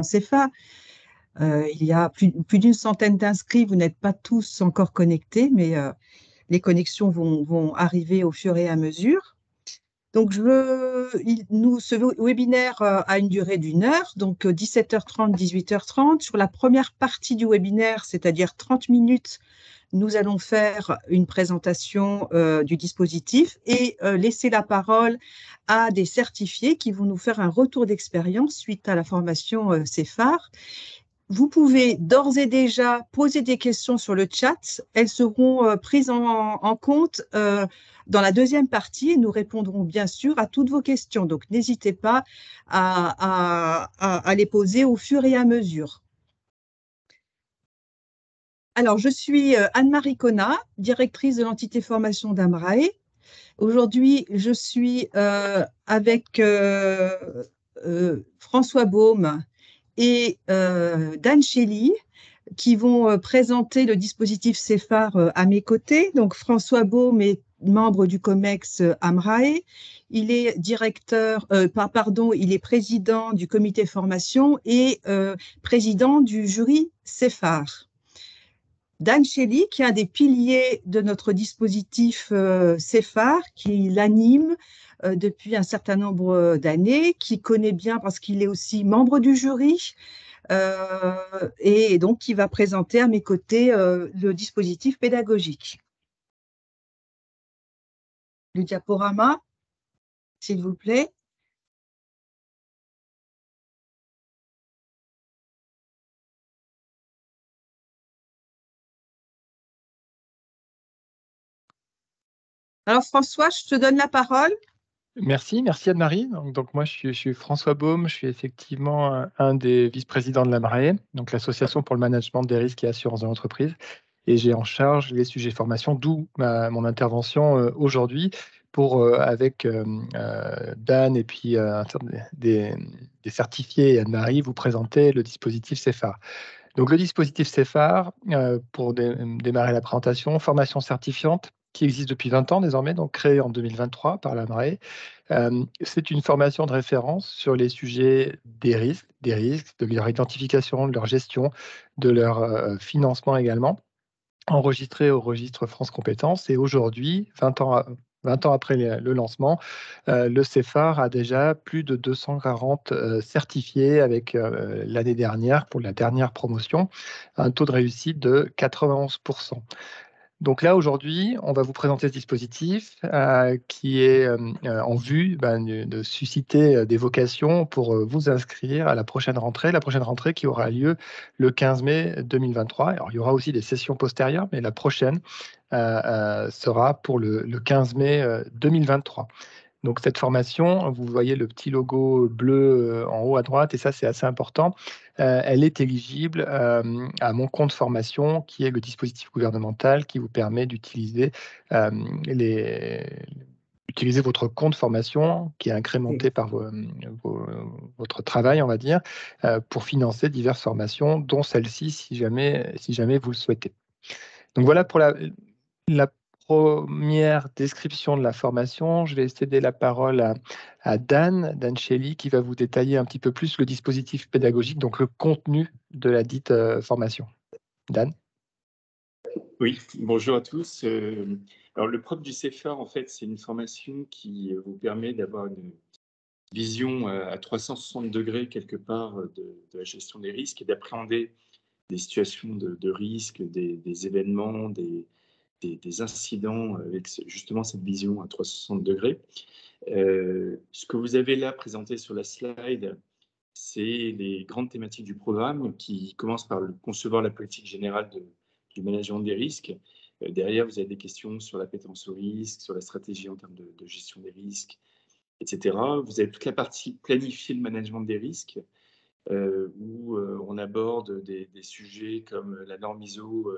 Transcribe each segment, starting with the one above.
CFA. Il y a plus d'une centaine d'inscrits. Vous n'êtes pas tous encore connectés, mais les connexions vont arriver au fur et à mesure. Donc, ce webinaire a une durée d'1 heure, donc 17h30, 18h30. Sur la première partie du webinaire, c'est-à-dire 30 minutes, nous allons faire une présentation du dispositif et laisser la parole à des certifiés qui vont nous faire un retour d'expérience suite à la formation CEFAR. Vous pouvez d'ores et déjà poser des questions sur le chat. Elles seront prises en compte dans la deuxième partie et nous répondrons bien sûr à toutes vos questions. Donc, n'hésitez pas à les poser au fur et à mesure. Alors, je suis Anne-Marie Connat, directrice de l'entité formation d'Amrae. Aujourd'hui, je suis avec François Baume et Dan Shelley, qui vont présenter le dispositif CEFAR à mes côtés. Donc, François Baume est membre du COMEX Amrae. Il est il est président du comité formation et président du jury CEFAR. Dan Shelley, qui est un des piliers de notre dispositif CEFAR, qui l'anime depuis un certain nombre d'années, qui connaît bien parce qu'il est aussi membre du jury, et donc qui va présenter à mes côtés le dispositif pédagogique. Le diaporama, s'il vous plaît. Alors François, je te donne la parole. Merci Anne-Marie. Donc moi je suis François Baume, je suis effectivement un des vice-présidents de l'Amrae, donc l'Association pour le management des risques et assurances de l'entreprise, et j'ai en charge les sujets formation, d'où mon intervention aujourd'hui pour, avec Dan et puis des certifiés et Anne-Marie, vous présenter le dispositif CEFAR. Donc le dispositif CEFAR, pour démarrer la présentation, formation certifiante qui existe depuis 20 ans désormais, donc créée en 2023 par l'Amrae. C'est une formation de référence sur les sujets des risques, de leur identification, de leur gestion, de leur financement également, enregistrée au registre France Compétences. Et aujourd'hui, 20 ans après le lancement, le CEFAR a déjà plus de 240 certifiés avec l'année dernière, pour la dernière promotion, un taux de réussite de 91%. Donc là, aujourd'hui, on va vous présenter ce dispositif qui est en vue de susciter des vocations pour vous inscrire à la prochaine rentrée qui aura lieu le 15 mai 2023. Alors, il y aura aussi des sessions postérieures, mais la prochaine sera pour le 15 mai 2023. Donc cette formation, vous voyez le petit logo bleu en haut à droite, et ça c'est assez important. Elle est éligible à mon compte formation, qui est le dispositif gouvernemental qui vous permet d'utiliser votre compte formation, qui est incrémenté par votre travail, on va dire, pour financer diverses formations, dont celle-ci, si jamais vous le souhaitez. Donc voilà pour la première description de la formation. Je vais céder la parole à Dan Shelley, qui va vous détailler un petit peu plus le dispositif pédagogique, donc le contenu de la dite formation. Dan ? Oui, bonjour à tous. Alors, le propre du CEFAR, en fait, c'est une formation qui vous permet d'avoir une vision à 360 degrés, quelque part, de la gestion des risques et d'appréhender des situations de risque, des événements, des incidents avec justement cette vision à 360 degrés. Ce que vous avez là présenté sur la slide, c'est les grandes thématiques du programme qui commencent par concevoir la politique générale du management des risques. Derrière, vous avez des questions sur l'appétence au risque, sur la stratégie en termes de gestion des risques, etc. Vous avez toute la partie planifier le management des risques, où on aborde des sujets comme la norme ISO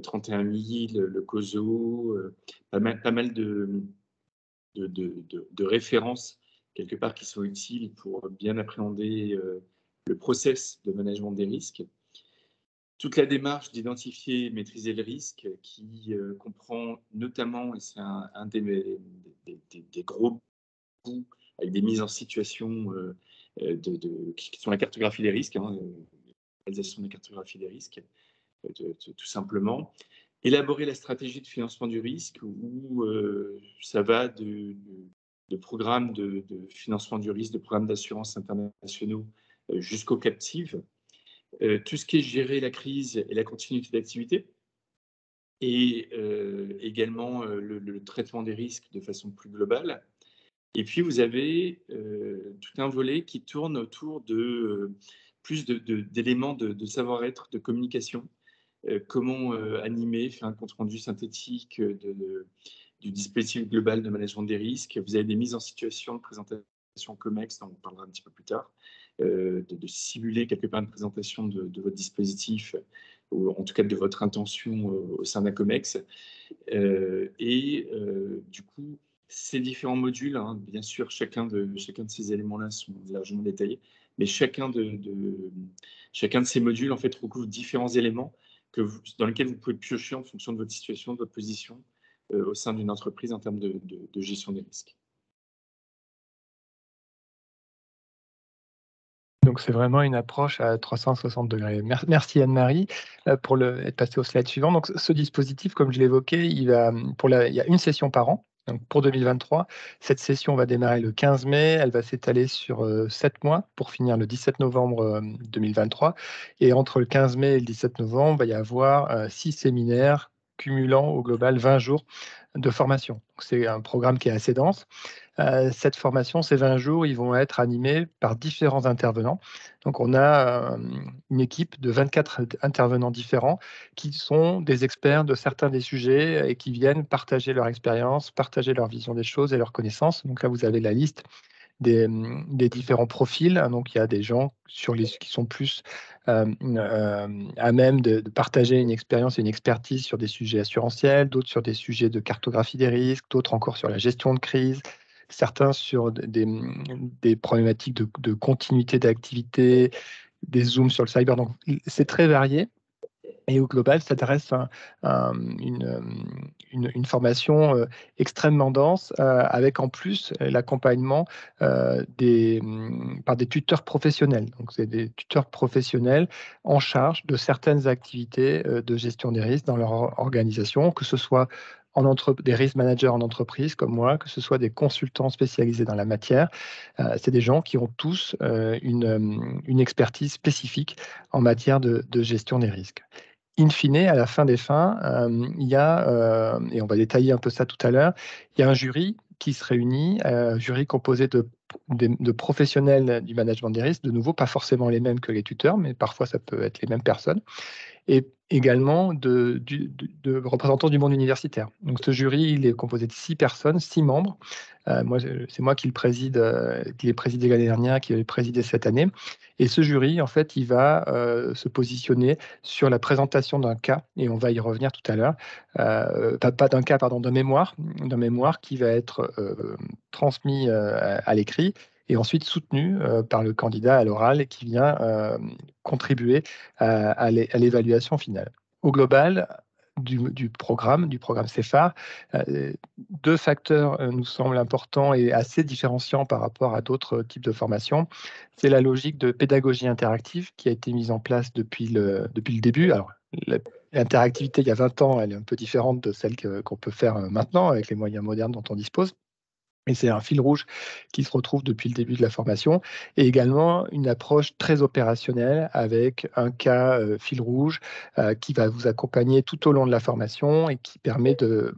31000, le COSO, pas mal de références quelque part qui sont utiles pour bien appréhender le process de management des risques. Toute la démarche d'identifier et maîtriser le risque qui comprend notamment, et c'est un des gros bouts avec des mises en situation qui sont la cartographie des risques, la réalisation de la cartographie des risques, tout simplement. Élaborer la stratégie de financement du risque, où ça va de programmes de financement du risque, de programmes d'assurance internationaux jusqu'aux captives. Tout ce qui est gérer la crise et la continuité d'activité, et également le traitement des risques de façon plus globale. Et puis, vous avez tout un volet qui tourne autour de plus d'éléments de savoir-être, de communication. Comment animer, faire un compte-rendu synthétique du dispositif global de management des risques. Vous avez des mises en situation de présentation COMEX, dont on parlera un petit peu plus tard, de simuler quelque part une présentation de votre dispositif, ou en tout cas de votre intention au sein d'un COMEX. Du coup, ces différents modules, bien sûr, chacun de ces éléments-là sont largement détaillés, mais chacun de ces modules en fait recouvre différents éléments dans lesquels vous pouvez piocher en fonction de votre situation, de votre position au sein d'une entreprise en termes de gestion des risques. Donc, c'est vraiment une approche à 360 degrés. Merci Anne-Marie pour être passée au slide suivant. Donc, ce dispositif, comme je l'évoquais, il y a une session par an. Donc, pour 2023, cette session va démarrer le 15 mai. Elle va s'étaler sur 7 mois pour finir le 17 novembre 2023. Et entre le 15 mai et le 17 novembre, il va y avoir 6 séminaires cumulant au global 20 jours de formation. C'est un programme qui est assez dense. Cette formation, ces 20 jours, ils vont être animés par différents intervenants. Donc, on a une équipe de 24 intervenants différents qui sont des experts de certains des sujets et qui viennent partager leur expérience, partager leur vision des choses et leurs connaissances. Donc là, vous avez la liste des différents profils. Donc, il y a des gens qui sont plus à même de partager une expérience et une expertise sur des sujets assurantiels, d'autres sur des sujets de cartographie des risques, d'autres encore sur la gestion de crise, certains sur des problématiques de continuité d'activité, des zooms sur le cyber. Donc, c'est très varié. Et au global, ça s'adresse à une formation extrêmement dense, avec en plus l'accompagnement par des tuteurs professionnels. Donc, c'est des tuteurs professionnels en charge de certaines activités de gestion des risques dans leur organisation, que ce soit des risk managers en entreprise comme moi, que ce soit des consultants spécialisés dans la matière. C'est des gens qui ont tous une expertise spécifique en matière de gestion des risques. In fine, à la fin des fins, il y a, et on va détailler un peu ça tout à l'heure, il y a un jury qui se réunit, jury composé de professionnels du management des risques, de nouveau pas forcément les mêmes que les tuteurs, mais parfois ça peut être les mêmes personnes, et également de représentants du monde universitaire. Donc ce jury, il est composé de 6 personnes, 6 membres. C'est moi qui le préside, qui l'ai présidé l'année dernière, qui l'ai présidé cette année. Et ce jury, en fait, il va se positionner sur la présentation d'un cas, et on va y revenir tout à l'heure, pas d'un cas, pardon, d'un mémoire qui va être transmis à l'écrit, et ensuite soutenu par le candidat à l'oral, et qui vient contribuer à l'évaluation finale. Au global, du programme CEFAR, 2 facteurs nous semblent importants et assez différenciants par rapport à d'autres types de formations. C'est la logique de pédagogie interactive qui a été mise en place depuis le début. Alors, l'interactivité, il y a 20 ans, elle est un peu différente de celle qu'on peut faire maintenant avec les moyens modernes dont on dispose. Et c'est un fil rouge qui se retrouve depuis le début de la formation, et également une approche très opérationnelle avec un cas fil rouge qui va vous accompagner tout au long de la formation et qui permet de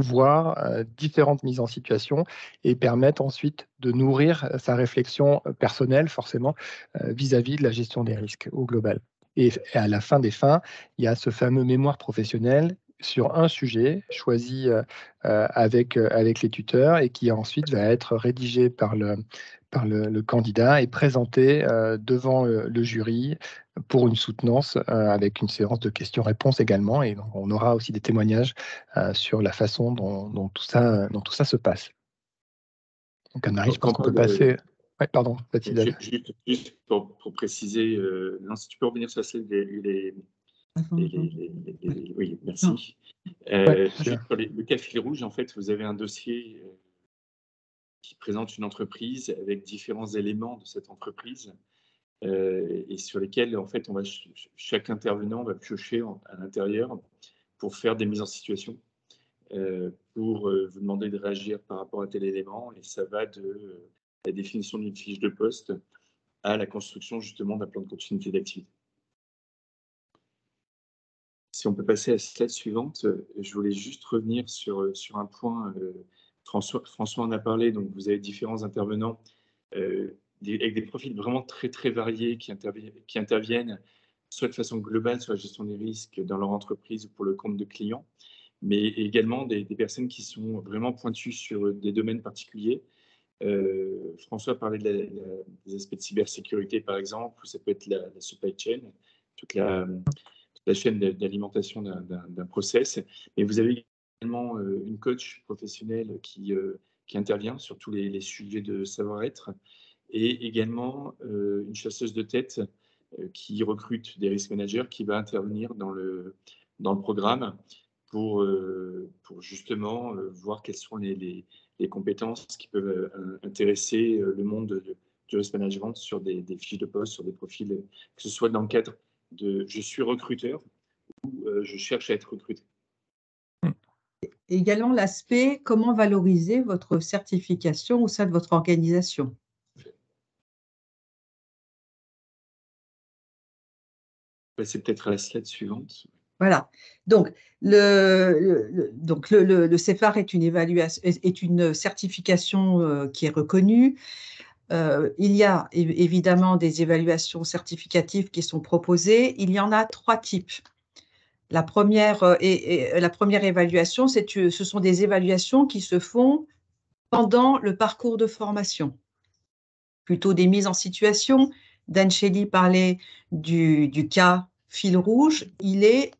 voir différentes mises en situation et permettre ensuite de nourrir sa réflexion personnelle, forcément, vis-à-vis de la gestion des risques au global. Et à la fin des fins, il y a ce fameux mémoire professionnel sur un sujet choisi avec les tuteurs, et qui ensuite va être rédigé par le candidat et présenté devant le jury pour une soutenance avec une séance de questions-réponses également. Et donc, on aura aussi des témoignages sur la façon dont tout ça se passe. Donc, Anne-Marie, je pense qu'on peut passer. Ouais, pardon, Mathilde. Juste pour préciser, non, si tu peux revenir sur la slide oui, merci. Ouais, juste pour le cas fil rouge, en fait, vous avez un dossier qui présente une entreprise avec différents éléments de cette entreprise et sur lesquels, en fait, chaque intervenant va piocher à l'intérieur pour faire des mises en situation, pour vous demander de réagir par rapport à tel élément. Et ça va de la définition d'une fiche de poste à la construction justement d'un plan de continuité d'activité. Si on peut passer à la slide suivante, je voulais juste revenir sur un point. François en a parlé, donc vous avez différents intervenants avec des profils vraiment très, très variés qui interviennent soit de façon globale sur la gestion des risques dans leur entreprise ou pour le compte de clients, mais également des personnes qui sont vraiment pointues sur des domaines particuliers. François parlait des aspects de cybersécurité, par exemple, ou ça peut être la supply chain, toute la chaîne d'alimentation d'un process. Et vous avez également une coach professionnelle qui intervient sur tous les sujets de savoir-être, et également une chasseuse de tête qui recrute des risk managers, qui va intervenir dans le programme pour justement voir quelles sont les compétences qui peuvent intéresser le monde du risk management sur des fiches de poste, sur des profils, que ce soit dans le cadre de je suis recruteur ou je cherche à être recruté. Également l'aspect comment valoriser votre certification au sein de votre organisation. C'est peut-être à la slide suivante. Voilà. Donc, le CEFAR est une certification qui est reconnue. Il y a évidemment des évaluations certificatives qui sont proposées. Il y en a 3 types. La première évaluation, ce sont des évaluations qui se font pendant le parcours de formation. Plutôt des mises en situation. Dan Shelley parlait du cas fil rouge. Il est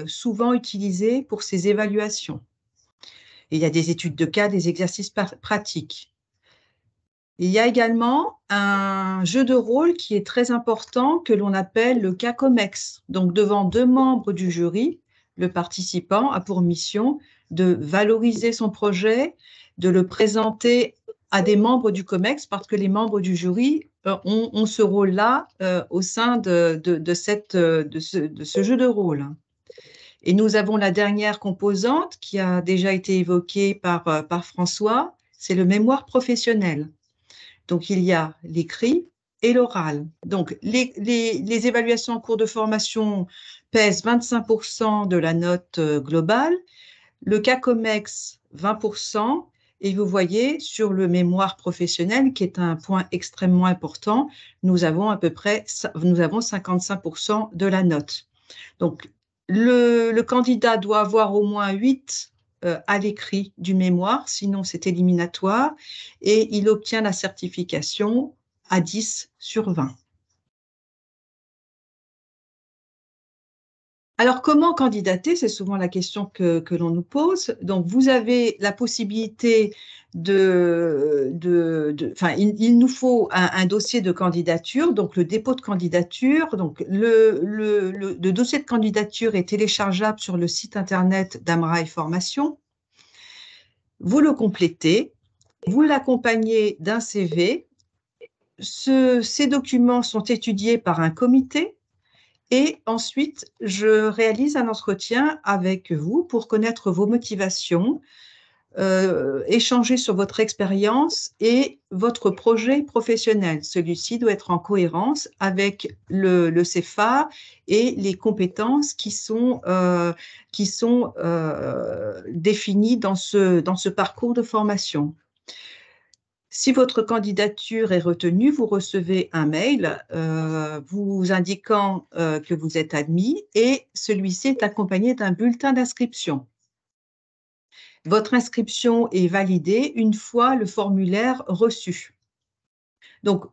souvent utilisé pour ces évaluations. Et il y a des études de cas, des exercices pratiques. Il y a également un jeu de rôle qui est très important que l'on appelle le cas COMEX. Donc, devant 2 membres du jury, le participant a pour mission de valoriser son projet, de le présenter à des membres du COMEX parce que les membres du jury ont ce rôle-là au sein de ce jeu de rôle. Et nous avons la dernière composante qui a déjà été évoquée par François, c'est le mémoire professionnel. Donc, il y a l'écrit et l'oral. Donc, les évaluations en cours de formation pèsent 25% de la note globale, le cas COMEX 20%, et vous voyez sur le mémoire professionnel, qui est un point extrêmement important, nous avons 55% de la note. Donc, le candidat doit avoir au moins 8 à l'écrit du mémoire, sinon c'est éliminatoire, et il obtient la certification à 10 sur 20. Alors, comment candidater? C'est souvent la question que l'on nous pose. Donc, vous avez la possibilité il nous faut un dossier de candidature, donc le dépôt de candidature. Donc, le dossier de candidature est téléchargeable sur le site internet d'Amrail Formation. Vous le complétez, vous l'accompagnez d'un CV. Ces documents sont étudiés par un comité. Et ensuite, je réalise un entretien avec vous pour connaître vos motivations, échanger sur votre expérience et votre projet professionnel. Celui-ci doit être en cohérence avec le CEFA et les compétences qui sont définies dans ce parcours de formation. Si votre candidature est retenue, vous recevez un mail vous indiquant que vous êtes admis et celui-ci est accompagné d'un bulletin d'inscription. Votre inscription est validée une fois le formulaire reçu. Donc,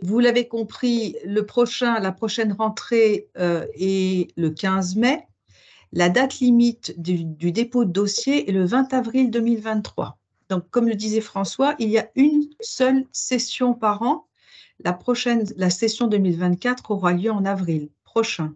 vous l'avez compris, la prochaine rentrée est le 15 mai. La date limite du dépôt de dossier est le 20 avril 2023. Donc, comme le disait François, il y a une seule session par an. La session 2024 aura lieu en avril prochain.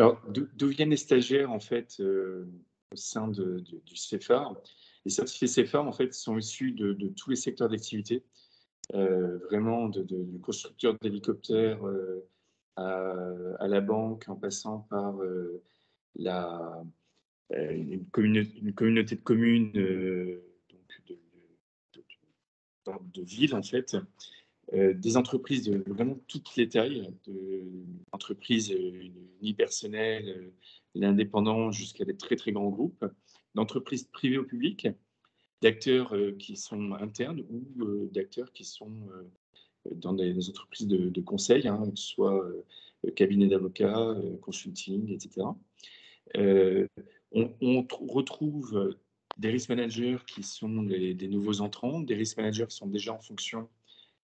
Alors, d'où viennent les stagiaires, en fait, au sein du CFAR? Les certifiés CFAR, en fait, sont issus de tous les secteurs d'activité, vraiment du constructeur d'hélicoptères à la banque, en passant par une communauté de communes, donc de villes, en fait, des entreprises de vraiment toutes les tailles, d'entreprises unipersonnelles, l'indépendant jusqu'à des très très grands groupes, d'entreprises privées ou publiques, d'acteurs qui sont internes ou d'acteurs qui sont dans des entreprises de conseil, hein, que ce soit cabinet d'avocats, consulting, etc. On retrouve des risk managers qui sont des nouveaux entrants, des risk managers qui sont déjà en fonction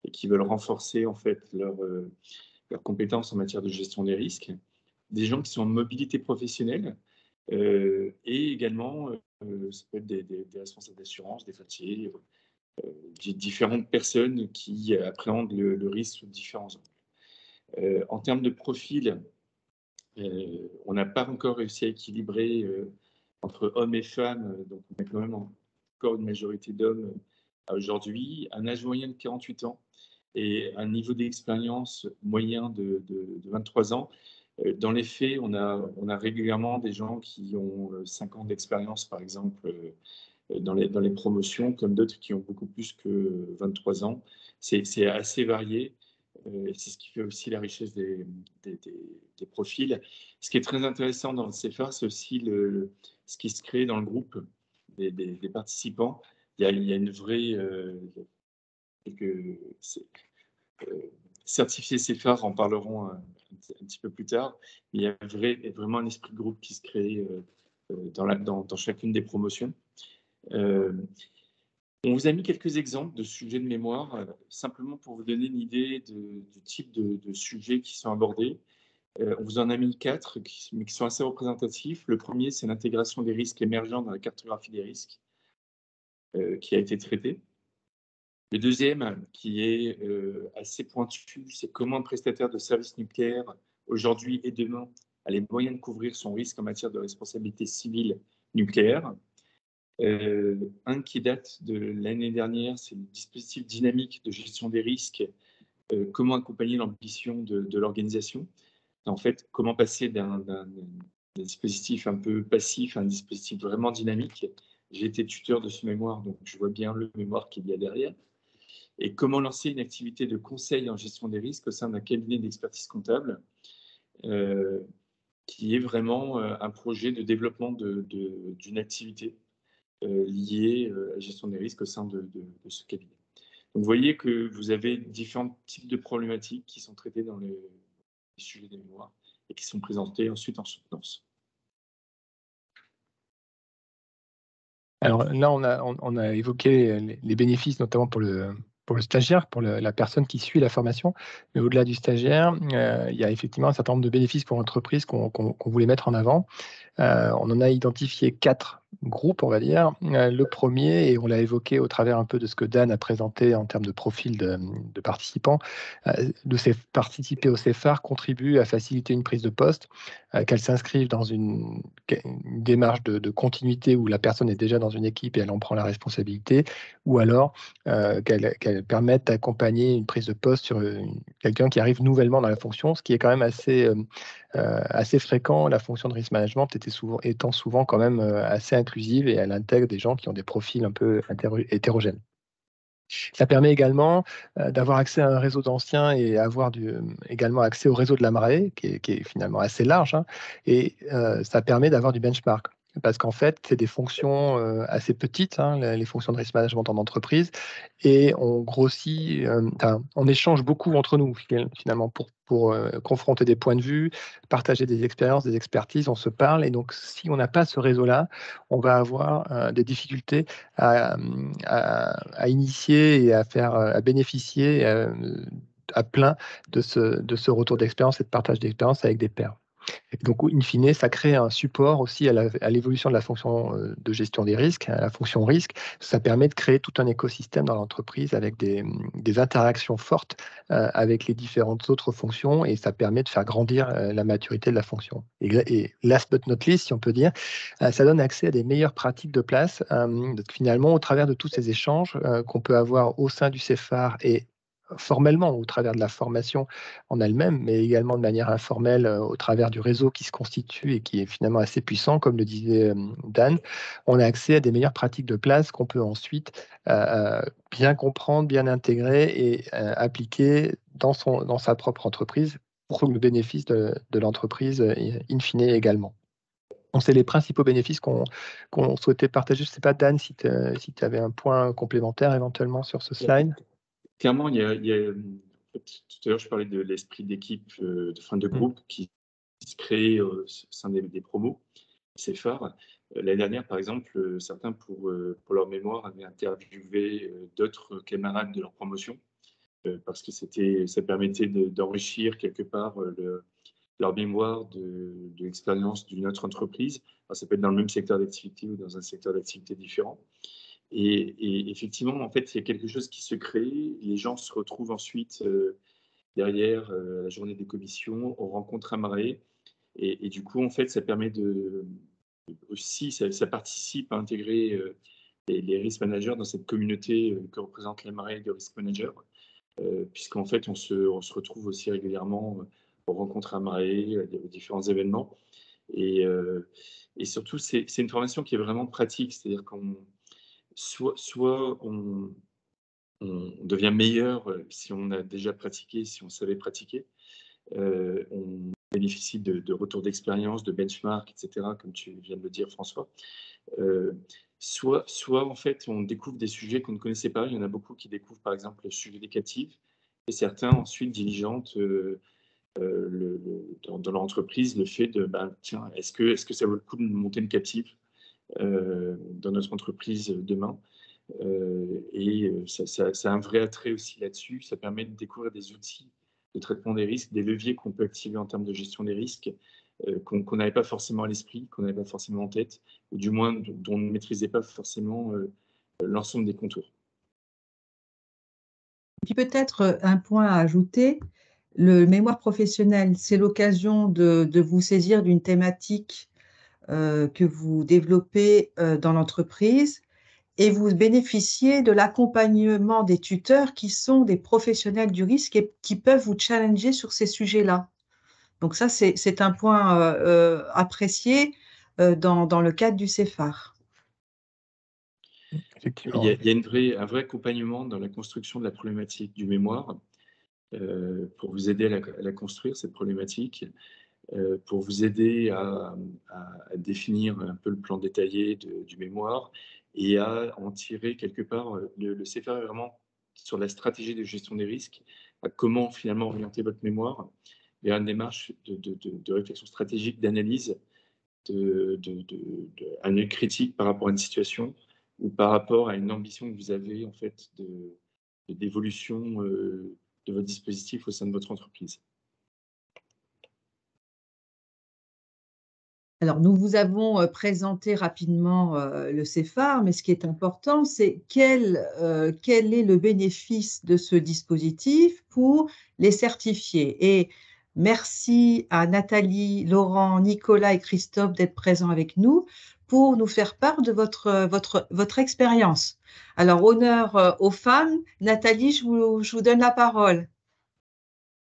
et qui veulent renforcer en fait leurs compétences en matière de gestion des risques, des gens qui sont en mobilité professionnelle et également ça peut être des responsables d'assurance, des fautiers, différentes personnes qui appréhendent le risque sous différents angles. En termes de profil, on n'a pas encore réussi à équilibrer entre hommes et femmes, donc on a quand même encore une majorité d'hommes aujourd'hui, un âge moyen de 48 ans et un niveau d'expérience moyen de 23 ans. Dans les faits, on a régulièrement des gens qui ont 5 ans d'expérience, par exemple, dans les promotions, comme d'autres qui ont beaucoup plus que 23 ans. C'est assez varié. C'est ce qui fait aussi la richesse des profils. Ce qui est très intéressant dans le CFA, c'est aussi ce qui se crée dans le groupe des participants. Il y a une vraie... certifiés CFA en parleront un petit peu plus tard, mais il y a vraiment un esprit de groupe qui se crée dans chacune des promotions. On vous a mis quelques exemples de sujets de mémoire, simplement pour vous donner une idée du type de sujets qui sont abordés. On vous en a mis 4, mais qui sont assez représentatifs. Le premier, c'est l'intégration des risques émergents dans la cartographie des risques, qui a été traité. Le deuxième, qui est assez pointu, c'est comment un prestataire de services nucléaires, aujourd'hui et demain, a les moyens de couvrir son risque en matière de responsabilité civile nucléaire. Un qui date de l'année dernière, c'est le dispositif dynamique de gestion des risques, comment accompagner l'ambition de l'organisation. En fait, comment passer d'un dispositif un peu passif à un dispositif vraiment dynamique. J'ai été tuteur de ce mémoire, donc je vois bien le mémoire qu'il y a derrière. Et comment lancer une activité de conseil en gestion des risques au sein d'un cabinet d'expertise comptable, qui est vraiment un projet de développement d'une activité liée à la gestion des risques au sein de ce cabinet. Donc, vous voyez que vous avez différents types de problématiques qui sont traitées dans les sujets des mémoires et qui sont présentés ensuite en soutenance. Alors là, on a évoqué les bénéfices, notamment pour le stagiaire, pour la personne qui suit la formation. Mais au-delà du stagiaire, il y a effectivement un certain nombre de bénéfices pour l'entreprise qu'on voulait mettre en avant. On en a identifié 4 groupes, on va dire. Le premier, et on l'a évoqué au travers un peu de ce que Dan a présenté en termes de profil de participants, participer au CFAR contribue à faciliter une prise de poste, qu'elle s'inscrive dans une démarche de continuité où la personne est déjà dans une équipe et elle en prend la responsabilité, ou alors qu'elle permette d'accompagner une prise de poste sur quelqu'un qui arrive nouvellement dans la fonction, ce qui est quand même assez fréquent. La fonction de risk management étant souvent quand même assez inclusive et elle intègre des gens qui ont des profils un peu hétérogènes. Ça permet également d'avoir accès à un réseau d'anciens et avoir également accès au réseau de la Marée, qui est finalement assez large, hein, et ça permet d'avoir du benchmark. Parce qu'en fait, c'est des fonctions assez petites, hein, les fonctions de risk management en entreprise, et on grossit, on échange beaucoup entre nous finalement pour confronter des points de vue, partager des expériences, des expertises, on se parle, et donc si on n'a pas ce réseau-là, on va avoir des difficultés à initier et à bénéficier à plein de ce retour d'expérience et de partage d'expérience avec des pairs. Donc, in fine, ça crée un support aussi à l'évolution de la fonction de gestion des risques, à la fonction risque. Ça permet de créer tout un écosystème dans l'entreprise avec des interactions fortes avec les différentes autres fonctions, et ça permet de faire grandir la maturité de la fonction. Et last but not least, si on peut dire, ça donne accès à des meilleures pratiques de place. Donc finalement, au travers de tous ces échanges qu'on peut avoir au sein du CEFAR et formellement au travers de la formation en elle-même, mais également de manière informelle au travers du réseau qui se constitue et qui est finalement assez puissant, comme le disait Dan, on a accès à des meilleures pratiques de place qu'on peut ensuite bien comprendre, bien intégrer et appliquer dans sa propre entreprise pour le bénéfice de l'entreprise in fine également. Donc, c'est les principaux bénéfices qu'on souhaitait partager. Je ne sais pas, Dan, si tu avais un point complémentaire éventuellement sur ce slide. Clairement, tout à l'heure, je parlais de l'esprit d'équipe, de groupe qui se crée au sein des promos, CEFAR. L'année dernière, par exemple, certains, pour leur mémoire, avaient interviewé d'autres camarades de leur promotion parce que ça permettait d'enrichir quelque part leur mémoire de l'expérience d'une autre entreprise. Alors, ça peut être dans le même secteur d'activité ou dans un secteur d'activité différent. Et effectivement, en fait, il y a quelque chose qui se crée. Les gens se retrouvent ensuite derrière la journée des commissions, on rencontre un marié. Et du coup, en fait, ça permet aussi, ça participe à intégrer les risk managers dans cette communauté que représentent les mariés de risk managers, puisqu'en fait, on se retrouve aussi régulièrement pour rencontrer un marié, aux différents événements. Et surtout, c'est une formation qui est vraiment pratique, c'est-à-dire qu'on soit on devient meilleur si on a déjà pratiqué, si on savait pratiquer. On bénéficie de retours d'expérience, de benchmark, etc., comme tu viens de le dire, François. Soit en fait, on découvre des sujets qu'on ne connaissait pas. Il y en a beaucoup qui découvrent, par exemple, le sujet des captifs, et certains ensuite diligentent dans leur entreprise le fait de, tiens, est-ce que ça vaut le coup de monter une captive dans notre entreprise demain. Ça a un vrai attrait aussi là-dessus. Ça permet de découvrir des outils de traitement des risques, des leviers qu'on peut activer en termes de gestion des risques, qu'on n'avait pas forcément à l'esprit, qu'on n'avait pas forcément en tête, ou du moins dont on ne maîtrisait pas forcément l'ensemble des contours. Puis peut-être un point à ajouter, le mémoire professionnel, c'est l'occasion de vous saisir d'une thématique que vous développez dans l'entreprise, et vous bénéficiez de l'accompagnement des tuteurs qui sont des professionnels du risque et qui peuvent vous challenger sur ces sujets-là. Donc ça, c'est un point apprécié dans le cadre du CEFAR. Effectivement. Il y a un vrai accompagnement dans la construction de la problématique du mémoire pour vous aider à la construire, cette problématique, pour vous aider à définir un peu le plan détaillé du mémoire et à en tirer quelque part. Le CFR est vraiment sur la stratégie de gestion des risques, à comment finalement orienter votre mémoire vers une démarche de réflexion stratégique, d'analyse, un œil critique par rapport à une situation ou par rapport à une ambition que vous avez en fait d'évolution de votre dispositif au sein de votre entreprise. Alors, nous vous avons présenté rapidement le CEFAR, mais ce qui est important, c'est quel est le bénéfice de ce dispositif pour les certifiés. Et merci à Nathalie, Laurent, Nicolas et Christophe d'être présents avec nous pour nous faire part de votre expérience. Alors, honneur aux femmes. Nathalie, je vous donne la parole.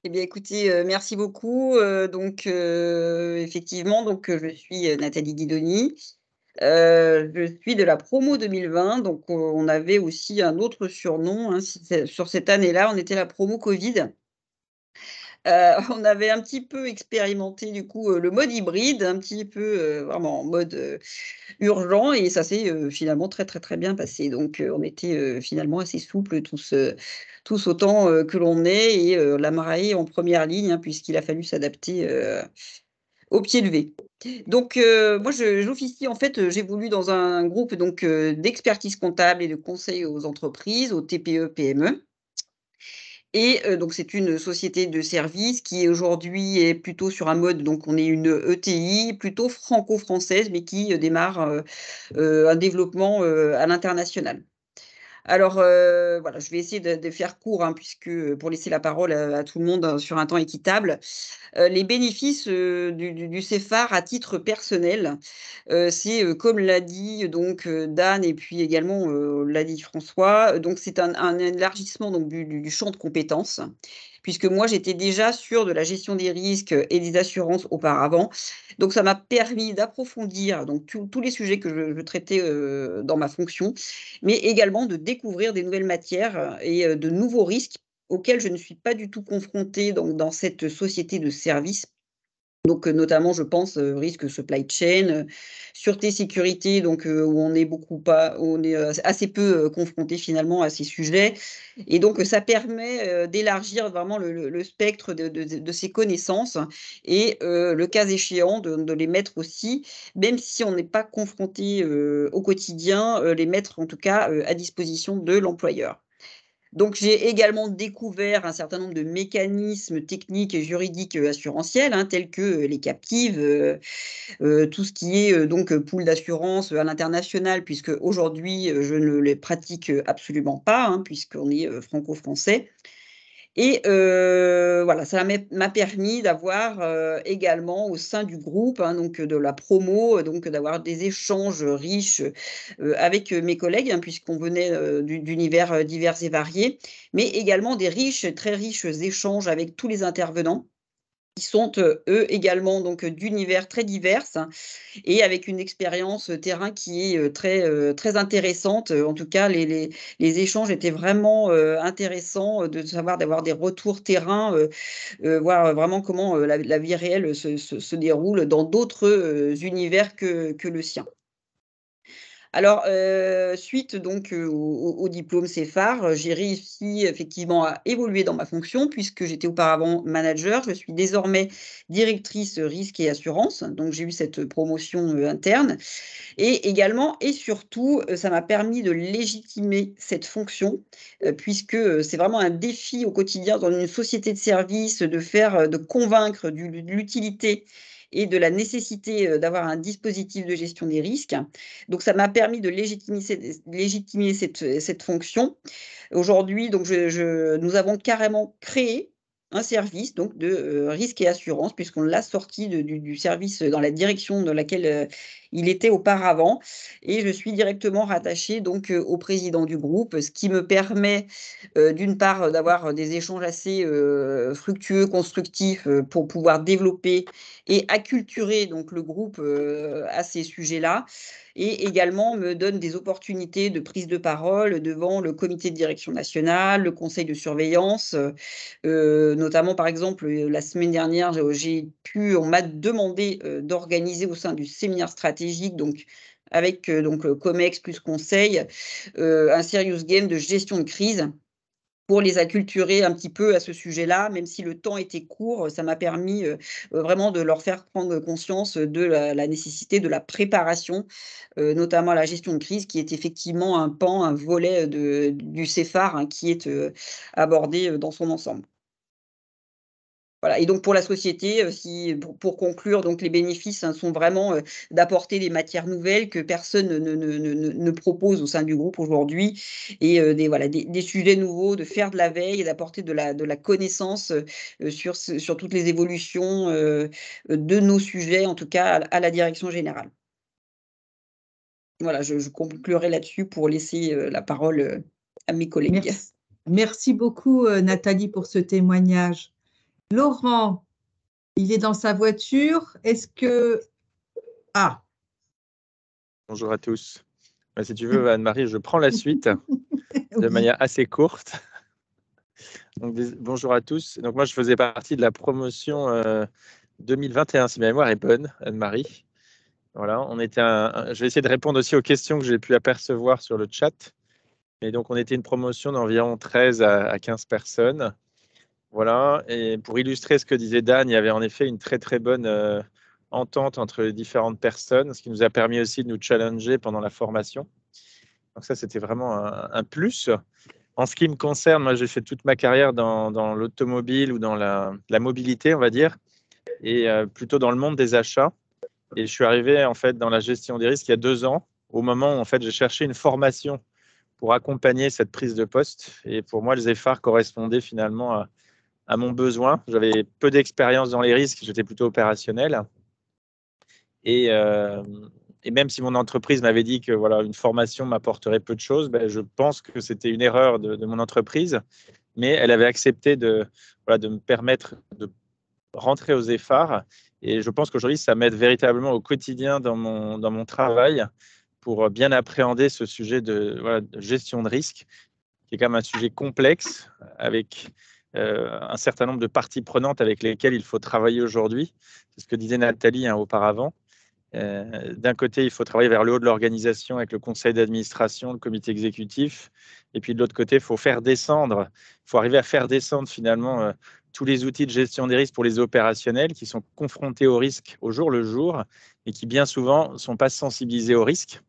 Eh bien, écoutez, merci beaucoup. Effectivement, je suis Nathalie Guidoni. Je suis de la promo 2020. Donc, on avait aussi un autre surnom, hein, sur cette année-là, on était la promo Covid. On avait un petit peu expérimenté du coup, le mode hybride, un petit peu, vraiment en mode, urgent, et ça s'est, finalement très, très, très bien passé. Donc, on était, finalement assez souples tous autant, que l'on est, et la mariée en première ligne, hein, puisqu'il a fallu s'adapter, au pied levé. Donc, moi j'officie en fait, j'évolue dans un groupe d'expertise comptable et de conseil aux entreprises, aux TPE, PME. Et donc, c'est une société de services qui aujourd'hui est plutôt sur un mode, donc on est une ETI plutôt franco-française, mais qui démarre un développement à l'international. Alors, voilà, je vais essayer de faire court, hein, puisque pour laisser la parole à tout le monde sur un temps équitable. Les bénéfices du CEFAR à titre personnel, c'est comme l'a dit donc Dan et puis également l'a dit François, donc c'est un élargissement donc du champ de compétences, puisque moi j'étais déjà sur de la gestion des risques et des assurances auparavant. Donc ça m'a permis d'approfondir donc tous les sujets que je traitais dans ma fonction, mais également de découvrir des nouvelles matières et de nouveaux risques auxquels je ne suis pas du tout confrontée donc dans cette société de services. Donc, notamment, je pense, risque supply chain, sûreté, sécurité, donc, où on est où on est, assez peu, confronté finalement à ces sujets et donc, ça permet, d'élargir vraiment le spectre de ces connaissances et le cas échéant de les mettre aussi, même si on n'est pas confronté, au quotidien, les mettre en tout cas, à disposition de l'employeur. Donc j'ai également découvert un certain nombre de mécanismes techniques et juridiques, assurantiels, hein, tels que, les captives, tout ce qui est, donc, pool d'assurance, à l'international puisque aujourd'hui je ne les pratique, absolument pas, hein, puisqu'on est, franco-français. Et voilà, ça m'a permis d'avoir, également au sein du groupe, hein, donc de la promo, donc d'avoir des échanges, riches, avec, mes collègues, hein, puisqu'on venait, d'univers, divers et variés, mais également des très riches échanges avec tous les intervenants qui sont, eux également donc, d'univers très divers et avec une expérience, terrain qui est, très intéressante. En tout cas, les échanges étaient vraiment, intéressants, d'avoir des retours terrain, voir vraiment comment, la vie réelle se déroule dans d'autres, univers que le sien. Alors, suite donc, au diplôme CEFAR, j'ai réussi effectivement à évoluer dans ma fonction puisque j'étais auparavant manager. Je suis désormais directrice, risque et assurance, donc j'ai eu cette promotion, interne et également et surtout, ça m'a permis de légitimer cette fonction, puisque, c'est vraiment un défi au quotidien dans une société de services de convaincre de l'utilité et de la nécessité, d'avoir un dispositif de gestion des risques. Donc ça m'a permis de légitimer cette fonction. Aujourd'hui, donc nous avons carrément créé un service donc de, risque et assurance puisqu'on l'a sorti du service dans la direction dans laquelle, il était auparavant et je suis directement rattachée donc, au président du groupe, ce qui me permet, d'une part, d'avoir des échanges assez, fructueux, constructifs, pour pouvoir développer et acculturer donc le groupe, à ces sujets-là et également me donne des opportunités de prise de parole devant le comité de direction national, le conseil de surveillance, notamment par exemple, la semaine dernière, on m'a demandé, d'organiser au sein du séminaire stratégique donc avec, COMEX plus conseil, un serious game de gestion de crise pour les acculturer un petit peu à ce sujet-là, même si le temps était court, ça m'a permis, vraiment de leur faire prendre conscience de la nécessité de la préparation, notamment à la gestion de crise qui est effectivement un pan, un volet, du CEFAR, hein, qui est, abordé, dans son ensemble. Voilà et donc pour la société, si pour conclure, donc les bénéfices, hein, sont vraiment, d'apporter des matières nouvelles que personne ne propose au sein du groupe aujourd'hui et des sujets nouveaux, de faire de la veille et d'apporter de la connaissance, sur toutes les évolutions, de nos sujets, en tout cas à la direction générale. Voilà, je conclurai là-dessus pour laisser, la parole, à mes collègues. Merci beaucoup, Nathalie, pour ce témoignage. Laurent, il est dans sa voiture. Est-ce que... Ah, Bonjour à tous. Si tu veux, Anne-Marie, je prends la suite de manière assez courte. Donc, bonjour à tous. Donc, moi, je faisais partie de la promotion 2021, si ma mémoire est bonne, Anne-Marie. Voilà, je vais essayer de répondre aussi aux questions que j'ai pu apercevoir sur le chat. Et donc, on était une promotion d'environ 13 à 15 personnes. Voilà, et pour illustrer ce que disait Dan, il y avait en effet une très, très bonne entente entre les différentes personnes, ce qui nous a permis aussi de nous challenger pendant la formation. Donc ça, c'était vraiment un plus. En ce qui me concerne, moi, j'ai fait toute ma carrière dans l'automobile ou dans la mobilité, on va dire, et plutôt dans le monde des achats. Et je suis arrivé en fait dans la gestion des risques il y a 2 ans, au moment où en fait j'ai cherché une formation pour accompagner cette prise de poste. Et pour moi, le ZEFAR correspondait finalement à mon besoin. J'avais peu d'expérience dans les risques, j'étais plutôt opérationnel. Et, euh, et même si mon entreprise m'avait dit que voilà, une formation m'apporterait peu de choses, ben, je pense que c'était une erreur de mon entreprise. Mais elle avait accepté voilà, de me permettre de rentrer aux EFAR. Et je pense qu'aujourd'hui, ça m'aide véritablement au quotidien dans mon travail pour bien appréhender ce sujet voilà, de gestion de risque, qui est quand même un sujet complexe avec un certain nombre de parties prenantes avec lesquelles il faut travailler aujourd'hui. C'est ce que disait Nathalie auparavant. D'un côté, il faut travailler vers le haut de l'organisation avec le conseil d'administration, le comité exécutif. Et puis de l'autre côté, il faut arriver à faire descendre finalement tous les outils de gestion des risques pour les opérationnels qui sont confrontés au risque au jour le jour et qui bien souvent ne sont pas sensibilisés au risque.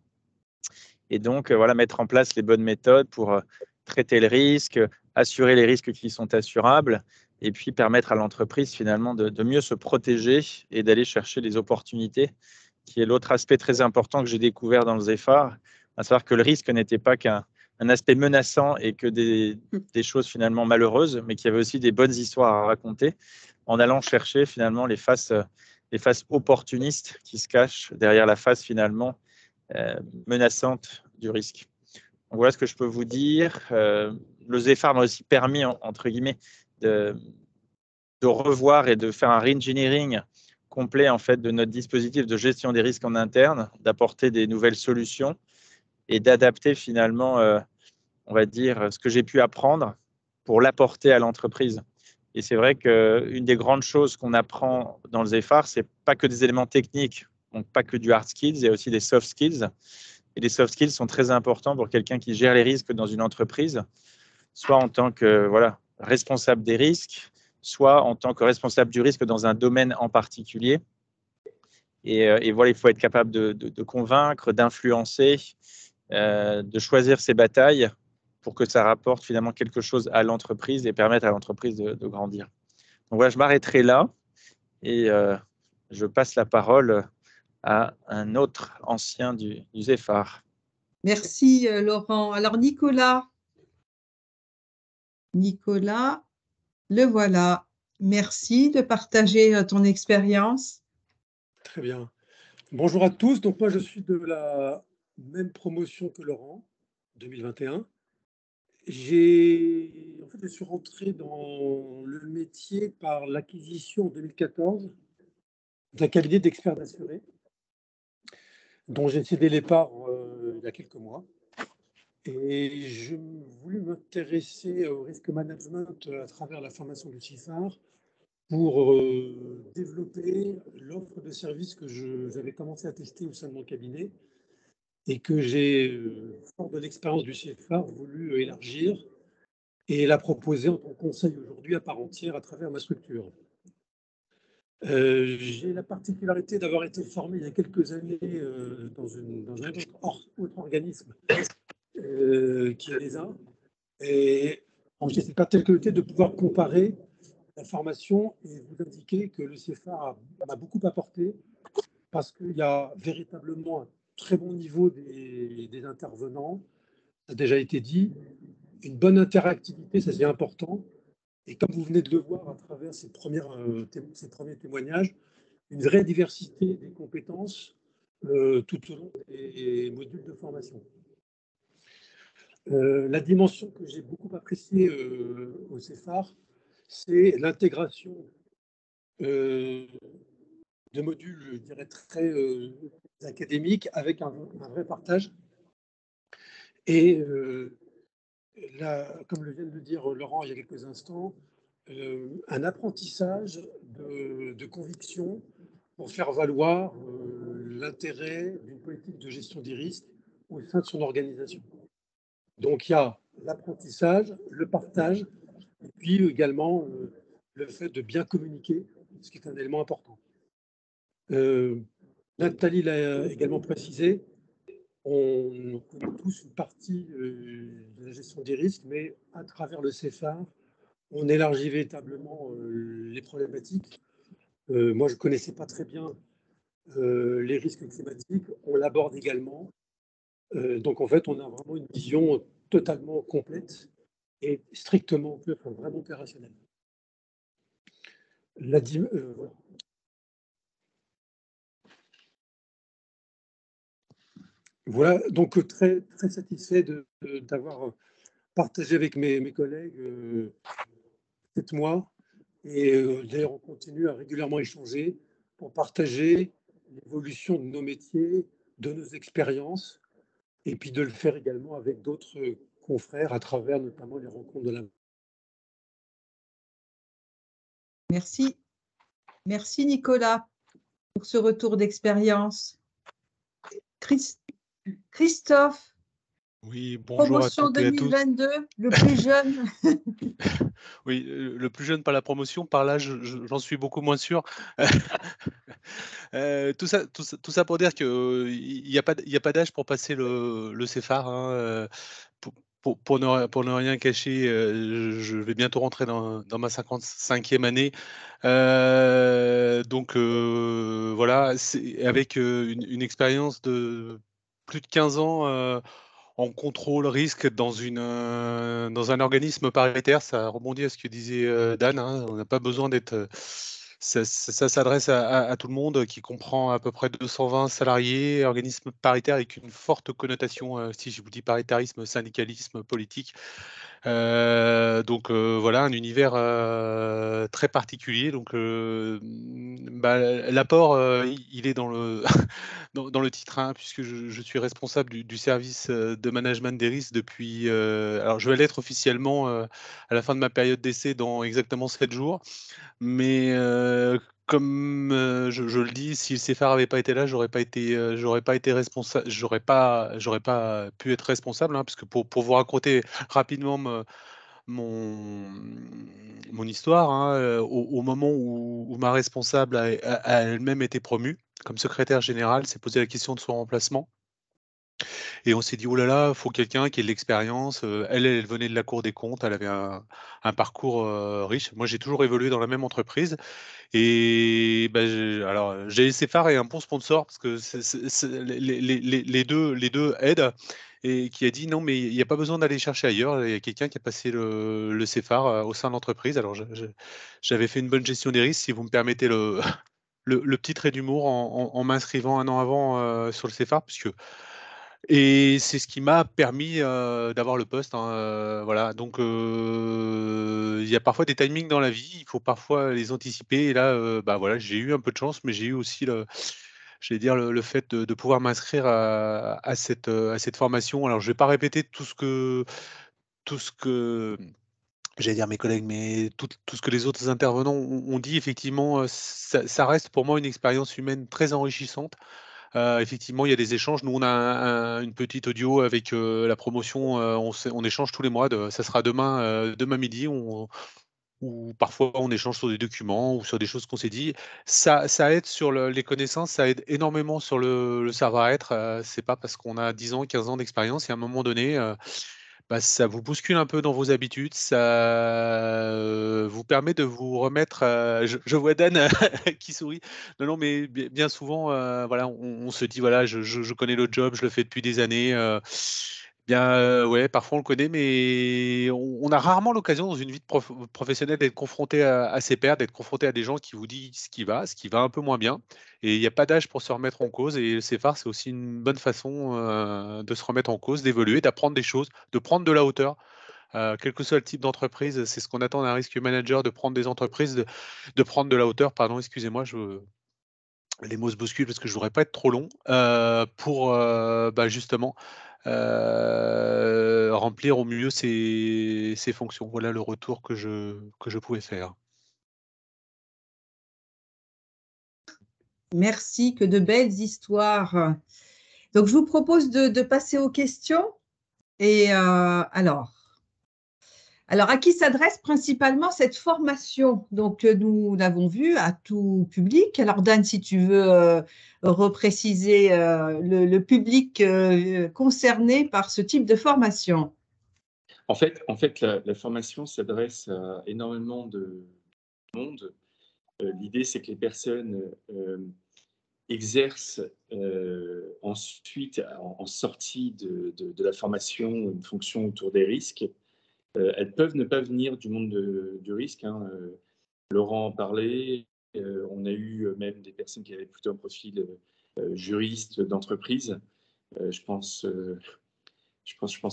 Et donc, voilà, mettre en place les bonnes méthodes pour traiter le risque, assurer les risques qui sont assurables et puis permettre à l'entreprise finalement de mieux se protéger et d'aller chercher les opportunités, qui est l'autre aspect très important que j'ai découvert dans le ZEFAR, à savoir que le risque n'était pas qu'un aspect menaçant et que des choses finalement malheureuses, mais qu'il y avait aussi des bonnes histoires à raconter en allant chercher finalement les faces opportunistes qui se cachent derrière la face finalement menaçante du risque. Donc voilà ce que je peux vous dire. Le ZEFAR m'a aussi permis, entre guillemets, de revoir et de faire un re-engineering complet en fait, de notre dispositif de gestion des risques en interne, d'apporter des nouvelles solutions et d'adapter finalement, on va dire, ce que j'ai pu apprendre pour l'apporter à l'entreprise. Et c'est vrai qu'une des grandes choses qu'on apprend dans le ZEFAR, c'est pas que des éléments techniques, donc pas que du hard skills, il y a aussi des soft skills. Et les soft skills sont très importants pour quelqu'un qui gère les risques dans une entreprise, soit en tant que responsable des risques, soit en tant que responsable du risque dans un domaine en particulier. Et voilà, il faut être capable de convaincre, d'influencer, de choisir ses batailles pour que ça rapporte finalement quelque chose à l'entreprise et permettre à l'entreprise de grandir. Donc voilà, je m'arrêterai là et je passe la parole à un autre ancien du ZEFAR. Merci Laurent. Alors Nicolas, le voilà. Merci de partager ton expérience. Très bien. Bonjour à tous. Donc moi, je suis de la même promotion que Laurent, 2021. Je suis rentré dans le métier par l'acquisition en 2014 d'un cabinet d'experts assurés dont j'ai cédé les parts il y a quelques mois. Et je voulais m'intéresser au risk management à travers la formation du CIFAR pour développer l'offre de services que j'avais commencé à tester au sein de mon cabinet et que j'ai, fort de l'expérience du CIFAR, voulu élargir et la proposer en tant que conseil aujourd'hui à part entière à travers ma structure. J'ai la particularité d'avoir été formé il y a quelques années dans un autre organisme qui est l'ESA. Et j'ai cette particularité de pouvoir comparer la formation et vous indiquer que le CFA m'a beaucoup apporté parce qu'il y a véritablement un très bon niveau des intervenants. Ça a déjà été dit. Une bonne interactivité, ça c'est important. Et comme vous venez de le voir à travers ces premiers témoignages, une vraie diversité des compétences tout au long des modules de formation. La dimension que j'ai beaucoup appréciée au CEFAR, c'est l'intégration de modules, je dirais, très académiques avec un vrai partage. Et là, comme le vient de le dire Laurent il y a quelques instants, un apprentissage de conviction pour faire valoir l'intérêt d'une politique de gestion des risques au sein de son organisation. Donc, il y a l'apprentissage, le partage, et puis également le fait de bien communiquer, ce qui est un élément important. Nathalie l'a également précisé, on connaît tous une partie de la gestion des risques, mais à travers le CFAR, on élargit véritablement les problématiques. Moi, je ne connaissais pas très bien les risques climatiques. On l'aborde également. Donc, en fait, on a vraiment une vision totalement complète et strictement, vraiment opérationnelle. Voilà. Voilà, donc très, très satisfait d'avoir partagé avec mes collègues 7 mois. Et d'ailleurs, on continue à régulièrement échanger pour partager l'évolution de nos métiers, de nos expériences, et puis de le faire également avec d'autres confrères à travers notamment les rencontres de la... Merci. Merci Nicolas pour ce retour d'expérience. Christophe, Oui, bonjour à promotion toutes et à tous. 2022, le plus jeune. Oui, le plus jeune par la promotion, par là, j'en suis beaucoup moins sûr. Tout ça pour dire qu'il n'y a pas d'âge pour passer le CFAR. Hein, pour ne rien cacher, je vais bientôt rentrer dans ma 55e année. Donc voilà, avec une expérience de plus de 15 ans en contrôle risque dans un organisme paritaire. Ça rebondit à ce que disait Dan. Hein, on n'a pas besoin d'être. Ça s'adresse à tout le monde, qui comprend à peu près 220 salariés, organisme paritaire avec une forte connotation, si je vous dis paritarisme, syndicalisme, politique. Donc voilà, un univers très particulier. Donc l'apport, il est dans le, dans le titre, hein, puisque je suis responsable du service de management des risques depuis. Alors je vais l'être officiellement à la fin de ma période d'essai dans exactement 7 jours. Mais comme je le dis, si le CFAR n'avait pas été là, j'aurais pas été responsable, j'aurais pas pu être responsable, hein, parce que pour vous raconter rapidement mon, mon histoire, hein, au moment où ma responsable a elle-même été promue comme secrétaire générale, s'est posé la question de son remplacement. Et on s'est dit, oh là là, il faut quelqu'un qui ait de l'expérience. Elle venait de la Cour des comptes, elle avait un parcours riche. Moi, j'ai toujours évolué dans la même entreprise. Et bah, alors, GSFR est un bon sponsor parce que les deux aident. Et qui a dit non, mais il n'y a pas besoin d'aller chercher ailleurs. Il y a quelqu'un qui a passé le CFAR au sein de l'entreprise. Alors, j'avais fait une bonne gestion des risques, si vous me permettez le petit trait d'humour, en m'inscrivant un an avant sur le CFAR, puisque et c'est ce qui m'a permis d'avoir le poste. Hein, voilà. Donc, il y a parfois des timings dans la vie, il faut parfois les anticiper. Et là, bah voilà, j'ai eu un peu de chance, mais j'ai eu aussi j'allais dire le fait de pouvoir m'inscrire à cette formation. Alors, je vais pas répéter tout ce que j'allais dire mes collègues, mais tout ce que les autres intervenants ont dit. Effectivement, ça reste pour moi une expérience humaine très enrichissante. Effectivement, il y a des échanges. Nous, on a une petite audio avec la promotion. On échange tous les mois. Ça sera demain midi. Ou parfois, on échange sur des documents ou sur des choses qu'on s'est dit. Ça aide sur les connaissances. Ça aide énormément sur le savoir-être. C'est pas parce qu'on a 10 ans, 15 ans d'expérience. Et à un moment donné, bah, ça vous bouscule un peu dans vos habitudes. Ça vous permet de vous remettre. Je vois Dan qui sourit. Non, non, mais bien souvent, voilà, on se dit, voilà, je connais le job, je le fais depuis des années. Bien, ouais, parfois on le connaît, mais on a rarement l'occasion dans une vie professionnelle d'être confronté à ses pairs, d'être confronté à des gens qui vous disent ce qui va un peu moins bien. Et il n'y a pas d'âge pour se remettre en cause. Et le CFAR, c'est aussi une bonne façon de se remettre en cause, d'évoluer, d'apprendre des choses, de prendre de la hauteur. Quel que soit le type d'entreprise, c'est ce qu'on attend d'un risque manager, de prendre des entreprises, de prendre de la hauteur. Pardon, excusez-moi, les mots se bousculent parce que je voudrais pas être trop long pour bah, justement remplir au mieux ces fonctions. Voilà le retour que je pouvais faire. Merci, que de belles histoires. Donc, je vous propose de passer aux questions. Et alors, Alors, à qui s'adresse principalement cette formation? Donc, nous l'avons vu à tout public. Alors, Dan, si tu veux repréciser le public concerné par ce type de formation. En fait, la formation s'adresse à énormément de monde. L'idée, c'est que les personnes exercent ensuite, en sortie de la formation, une fonction autour des risques. Elles peuvent ne pas venir du monde du risque, hein. Laurent en parlait. On a eu même des personnes qui avaient plutôt un profil juriste d'entreprise. Je pense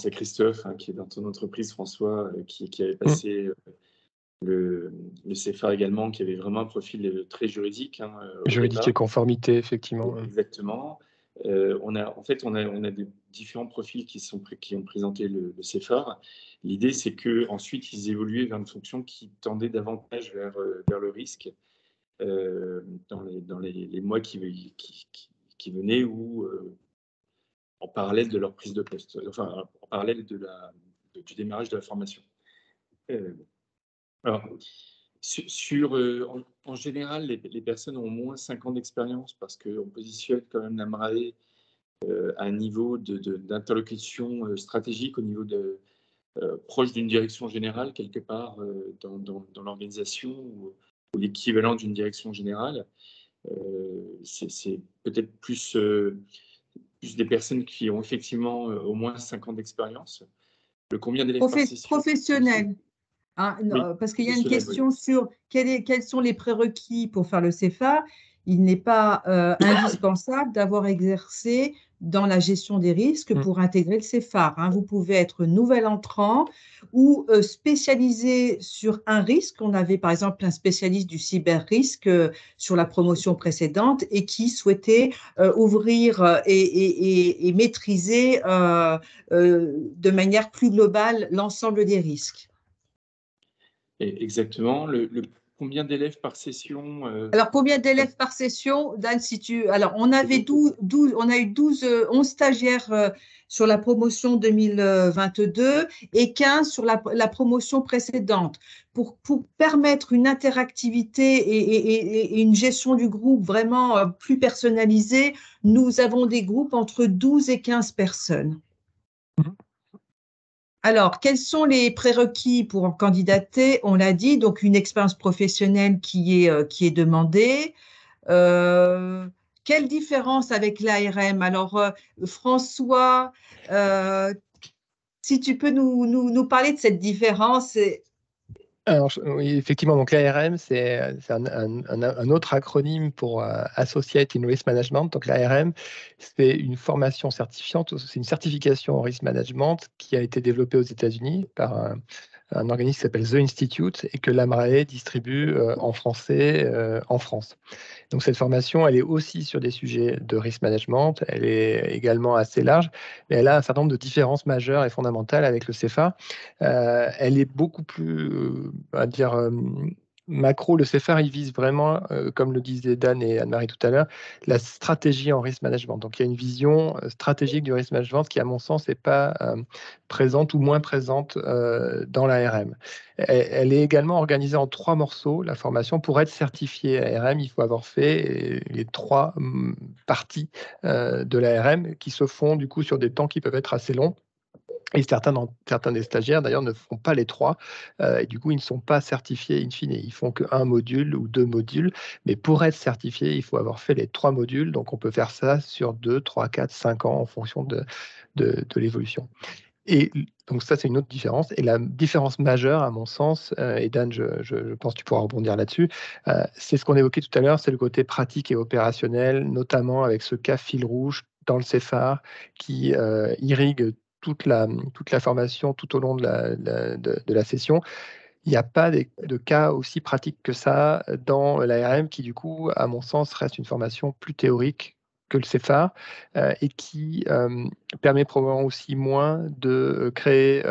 à Christophe, hein, qui est dans ton entreprise, François, qui avait passé le CFA également, qui avait vraiment un profil très juridique, hein, Juridique et conformité, effectivement. Exactement. On a des différents profils qui ont présenté le CFA. L'idée, c'est qu'ensuite, ils évoluaient vers une fonction qui tendait davantage vers le risque dans les mois qui venaient, ou en parallèle de leur prise de poste, enfin en parallèle du démarrage de la formation. Alors, en général, les personnes ont au moins 5 ans d'expérience, parce qu'on positionne quand même l'AMRAE à un niveau d'interlocution stratégique, au niveau proche d'une direction générale, quelque part dans l'organisation, ou l'équivalent d'une direction générale. C'est peut-être plus des personnes qui ont effectivement au moins 5 ans d'expérience. Combien d'élèves par session? Professionnel. Hein, Oui, parce qu'il y a une professionnel, question sur quels sont les prérequis pour faire le CFA. Il n'est pas indispensable d'avoir exercé dans la gestion des risques pour intégrer le CFA, hein. Vous pouvez être nouvel entrant ou spécialisé sur un risque. On avait par exemple un spécialiste du cyber-risque sur la promotion précédente et qui souhaitait ouvrir et maîtriser de manière plus globale l'ensemble des risques. Exactement. Combien d'élèves par session? Alors, combien d'élèves par session, Dan, si tu... Alors, on avait on a eu 11 stagiaires sur la promotion 2022 et 15 sur la promotion précédente. Pour permettre une interactivité et une gestion du groupe vraiment plus personnalisée, nous avons des groupes entre 12 et 15 personnes. Alors, quels sont les prérequis pour en candidater? On l'a dit, donc une expérience professionnelle qui est demandée. Quelle différence avec l'ARM? Alors, François, si tu peux nous parler de cette différence. Alors, oui, effectivement, donc l'ARM, c'est un autre acronyme pour Associate in Risk Management. Donc l'ARM, c'est une formation certifiante, c'est une certification en risk management qui a été développée aux États-Unis par un organisme qui s'appelle The Institute et que l'AMRAE distribue en français en France. Donc cette formation, elle est aussi sur des sujets de risk management, elle est également assez large, mais elle a un certain nombre de différences majeures et fondamentales avec le CFA. Elle est beaucoup plus, on va dire, macro. Le CFA, il vise vraiment, comme le disaient Dan et Anne-Marie tout à l'heure, la stratégie en risk management. Donc il y a une vision stratégique du risk management qui, à mon sens, n'est pas présente ou moins présente dans l'ARM. Elle est également organisée en 3 morceaux. La formation, pour être certifiée ARM, il faut avoir fait les 3 parties de l'ARM qui se font du coup sur des temps qui peuvent être assez longs. Et certains des stagiaires, d'ailleurs, ne font pas les 3. Et du coup, ils ne sont pas certifiés in fine. Ils font qu'un module ou 2 modules. Mais pour être certifié, il faut avoir fait les 3 modules. Donc, on peut faire ça sur 2, 3, 4, 5 ans en fonction de l'évolution. Et donc ça, c'est une autre différence. Et la différence majeure, à mon sens, et Dan, je pense que tu pourras rebondir là-dessus, c'est ce qu'on évoquait tout à l'heure, c'est le côté pratique et opérationnel, notamment avec ce cas fil rouge dans le CFAR qui irrigue toute la formation tout au long de la session. Il n'y a pas de cas aussi pratiques que ça dans l'ARM qui, du coup, à mon sens, reste une formation plus théorique que le CFA et qui permet probablement aussi moins de créer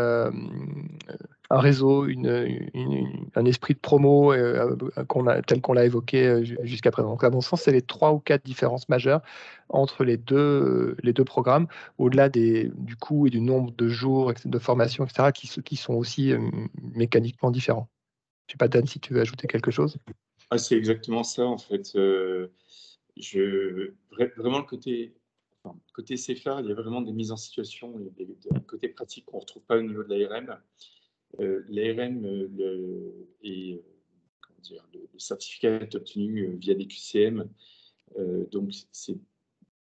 un réseau, un esprit de promo tel qu'on l'a évoqué jusqu'à présent. Donc, à mon sens, c'est les 3 ou 4 différences majeures entre les deux programmes, au-delà du coût et du nombre de jours de formation, etc., qui sont aussi mécaniquement différents. Je ne sais pas, Dan, si tu veux ajouter quelque chose. C'est exactement ça, en fait. Vraiment, côté CFA, il y a vraiment des mises en situation, des côtés pratiques qu'on ne retrouve pas au niveau de l'ARM. L'ARM et le certificat est obtenu via des QCM. Donc, c'est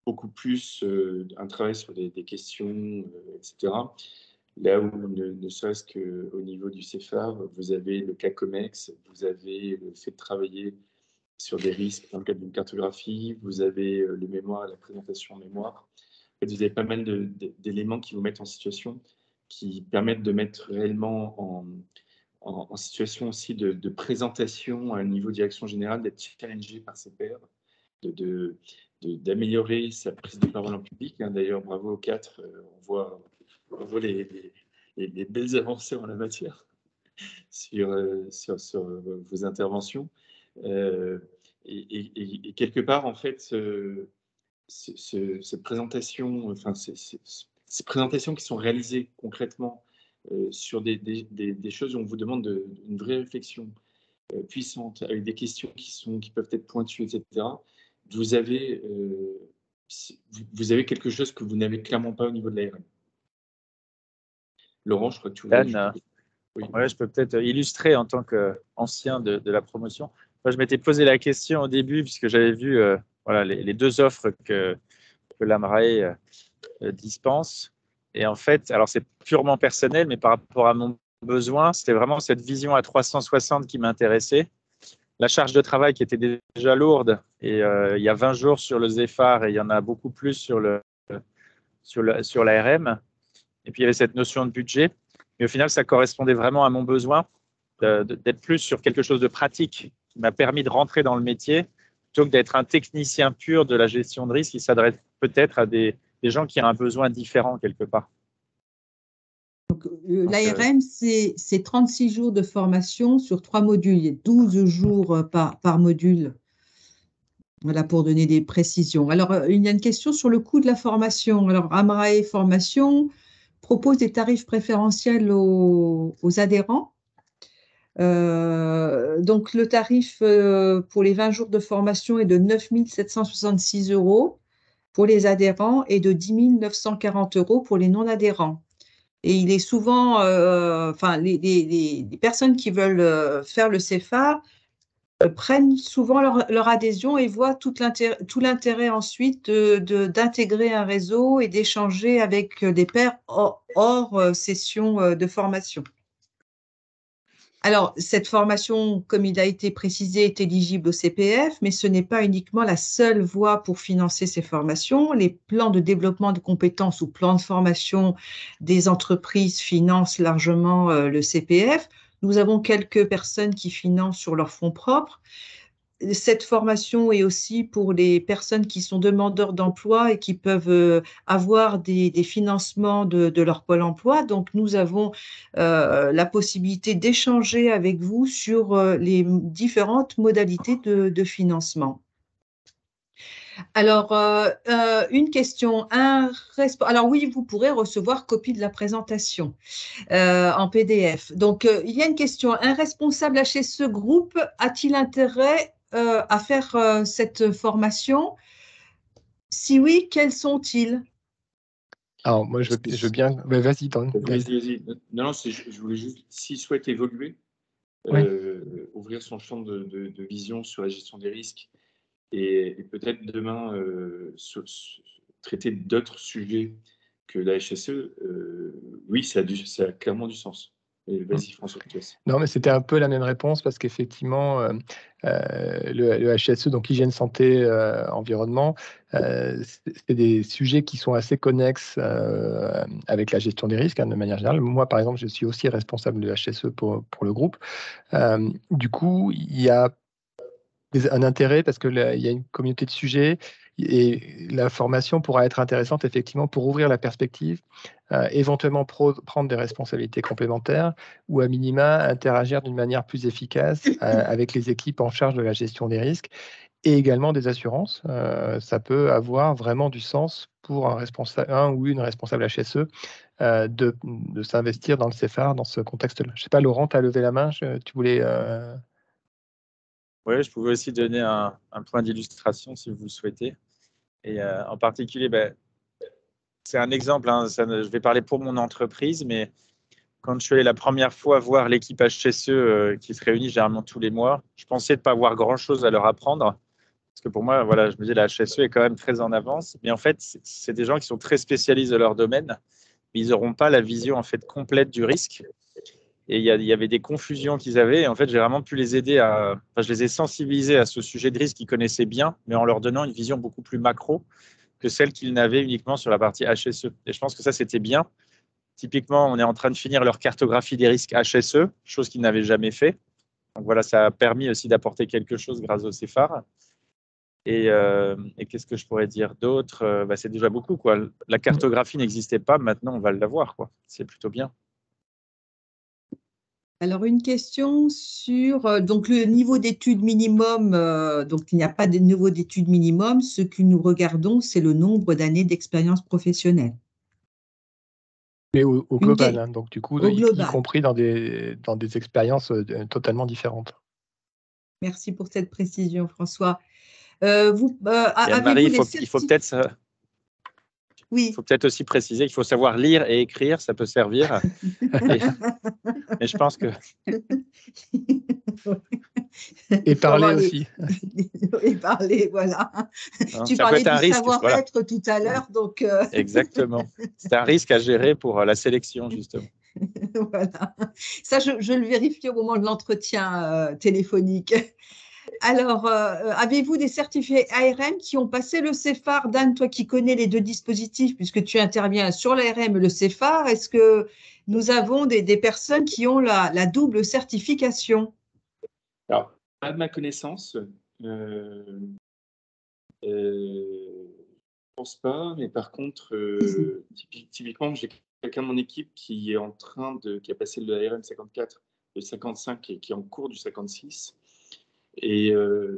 beaucoup plus un travail sur des questions, etc. Là où, ne serait-ce qu'au niveau du CFA, vous avez le cas COMEX, vous avez le fait de travailler sur des risques dans le cadre d'une cartographie, vous avez le mémoire, la présentation en mémoire. En fait, vous avez pas mal d'éléments qui vous mettent en situation, qui permettent de mettre réellement en situation aussi de présentation à un niveau de direction générale, d'être challengé par ses pairs, d'améliorer sa prise de parole en public. D'ailleurs, bravo aux 4, on voit les belles avancées en la matière sur vos interventions. Et quelque part, en fait, cette présentation, ces présentations qui sont réalisées concrètement sur des choses où on vous demande une vraie réflexion puissante, avec des questions qui peuvent être pointues, etc., vous avez quelque chose que vous n'avez clairement pas au niveau de l'ARM. Laurent, je crois que tu voulais ajouter. Oui. Ouais, je peux peut-être illustrer en tant qu'ancien de la promotion. Moi, je m'étais posé la question au début, puisque j'avais vu les 2 offres que l'AMRAE dispense. Et en fait, alors c'est purement personnel, mais par rapport à mon besoin, c'était vraiment cette vision à 360 qui m'intéressait. La charge de travail qui était déjà lourde, et il y a 20 jours sur le ZEFAR, et il y en a beaucoup plus sur l'ARM. Et puis, il y avait cette notion de budget. Mais au final, ça correspondait vraiment à mon besoin d'être plus sur quelque chose de pratique qui m'a permis de rentrer dans le métier plutôt que d'être un technicien pur de la gestion de risque qui s'adresse peut-être à des gens qui ont un besoin différent quelque part. L'ARM, c'est 36 jours de formation sur 3 modules. Il y a 12 jours par module. Voilà, pour donner des précisions. Alors, il y a une question sur le coût de la formation. Alors, AMRAE Formation propose des tarifs préférentiels aux adhérents. Donc, le tarif pour les 20 jours de formation est de 9 766 € pour les adhérents et de 10 940 € pour les non-adhérents. Et il est souvent, les personnes qui veulent faire le CFA prennent souvent leur adhésion et voient tout l'intérêt ensuite d'intégrer un réseau et d'échanger avec des pairs hors session de formation. Alors, cette formation, comme il a été précisé, est éligible au CPF, mais ce n'est pas uniquement la seule voie pour financer ces formations. Les plans de développement de compétences ou plans de formation des entreprises financent largement le CPF. Nous avons quelques personnes qui financent sur leurs fonds propres. Cette formation est aussi pour les personnes qui sont demandeurs d'emploi et qui peuvent avoir des financements de leur Pôle emploi. Donc, nous avons la possibilité d'échanger avec vous sur les différentes modalités de financement. Alors, une question. Alors oui, vous pourrez recevoir copie de la présentation en PDF. Donc, il y a une question. Un responsable HSE Group a-t-il intérêt à faire cette formation? Si oui, quels sont-ils? Alors, moi, je veux bien. Vas-y, Dan. Vas-y. Non, je voulais juste, s'il souhaite évoluer, ouvrir son champ de vision sur la gestion des risques et peut-être demain traiter d'autres sujets que la HSE, oui, ça a clairement du sens. Vas-y, François. Non, mais c'était un peu la même réponse parce qu'effectivement, le HSE, donc hygiène, santé, environnement, c'est des sujets qui sont assez connexes avec la gestion des risques de manière générale. Moi, par exemple, je suis aussi responsable de HSE pour le groupe. Du coup, il y a un intérêt parce que il y a une communauté de sujets et la formation pourra être intéressante effectivement pour ouvrir la perspective, éventuellement prendre des responsabilités complémentaires ou à minima interagir d'une manière plus efficace avec les équipes en charge de la gestion des risques et également des assurances. Ça peut avoir vraiment du sens pour un ou une responsable HSE de s'investir dans le CFAR dans ce contexte-là. Je ne sais pas, Laurent, tu as levé la main, tu voulais... Oui, je pouvais aussi donner un point d'illustration si vous le souhaitez. Et en particulier, c'est un exemple, hein, je vais parler pour mon entreprise, mais quand je suis allé la première fois voir l'équipe HSE qui se réunit généralement tous les mois, je pensais ne pas avoir grand-chose à leur apprendre. Parce que pour moi, voilà, je me dis la HSE est quand même très en avance. Mais en fait, c'est des gens qui sont très spécialistes de leur domaine, mais ils n'auront pas la vision en fait complète du risque. Et il y avait des confusions qu'ils avaient. Et en fait, j'ai vraiment pu les aider je les ai sensibilisés à ce sujet de risque qu'ils connaissaient bien, mais en leur donnant une vision beaucoup plus macro que celle qu'ils n'avaient uniquement sur la partie HSE. Et je pense que ça, c'était bien. Typiquement, on est en train de finir leur cartographie des risques HSE, chose qu'ils n'avaient jamais fait. Donc voilà, ça a permis aussi d'apporter quelque chose grâce au CFAR. Et qu'est-ce que je pourrais dire d'autre? C'est déjà beaucoup, quoi. La cartographie n'existait pas, maintenant on va l'avoir, quoi. C'est plutôt bien. Alors, une question sur donc le niveau d'études minimum. Donc, il n'y a pas de niveau d'études minimum. Ce que nous regardons, c'est le nombre d'années d'expérience professionnelle. Mais au global, hein, donc du coup, Au y global. compris dans des expériences totalement différentes. Merci pour cette précision, François. Anne-Marie, il faut peut-être oui. faut peut-être aussi préciser qu'il faut savoir lire et écrire, ça peut servir. Mais je pense que... Et parler aussi. Et parler, voilà. Hein, tu ça peut parlais être un du risque, savoir-être voilà. tout à l'heure, donc. Exactement. C'est un risque à gérer pour la sélection, justement. Voilà. Ça, je le vérifie au moment de l'entretien téléphonique. Alors, avez-vous des certifiés ARM qui ont passé le CFAR? Dan, toi qui connais les deux dispositifs, puisque tu interviens sur l'ARM et le CFAR, est-ce que nous avons des personnes qui ont la double certification? Alors, pas de ma connaissance. Je pense pas, mais par contre, typiquement, j'ai quelqu'un de mon équipe qui est qui a passé le ARM 54, le 55 et qui est en cours du 56. Et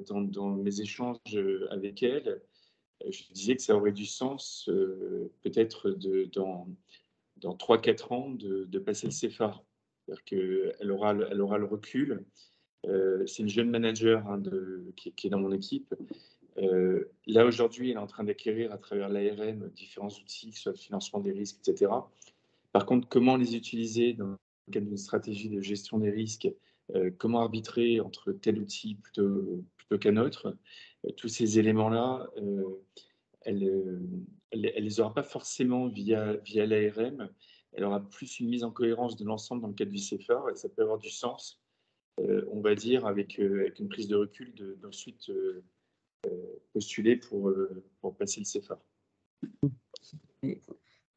dans mes échanges avec elle, je disais que ça aurait du sens, peut-être dans 3-4 ans, de passer le CFAR. C'est-à-dire qu'elle aura le recul. C'est une jeune manager qui est dans mon équipe. Là, aujourd'hui, elle est en train d'acquérir à travers l'ARM différents outils, soit le financement des risques, etc. Par contre, comment les utiliser dans le cadre d'une stratégie de gestion des risques, comment arbitrer entre tel outil plutôt qu'un autre, tous ces éléments-là, elle ne les aura pas forcément via l'ARM. Elle aura plus une mise en cohérence de l'ensemble dans le cadre du CFAR et ça peut avoir du sens, on va dire, avec une prise de recul d'ensuite postuler pour passer le CFAR.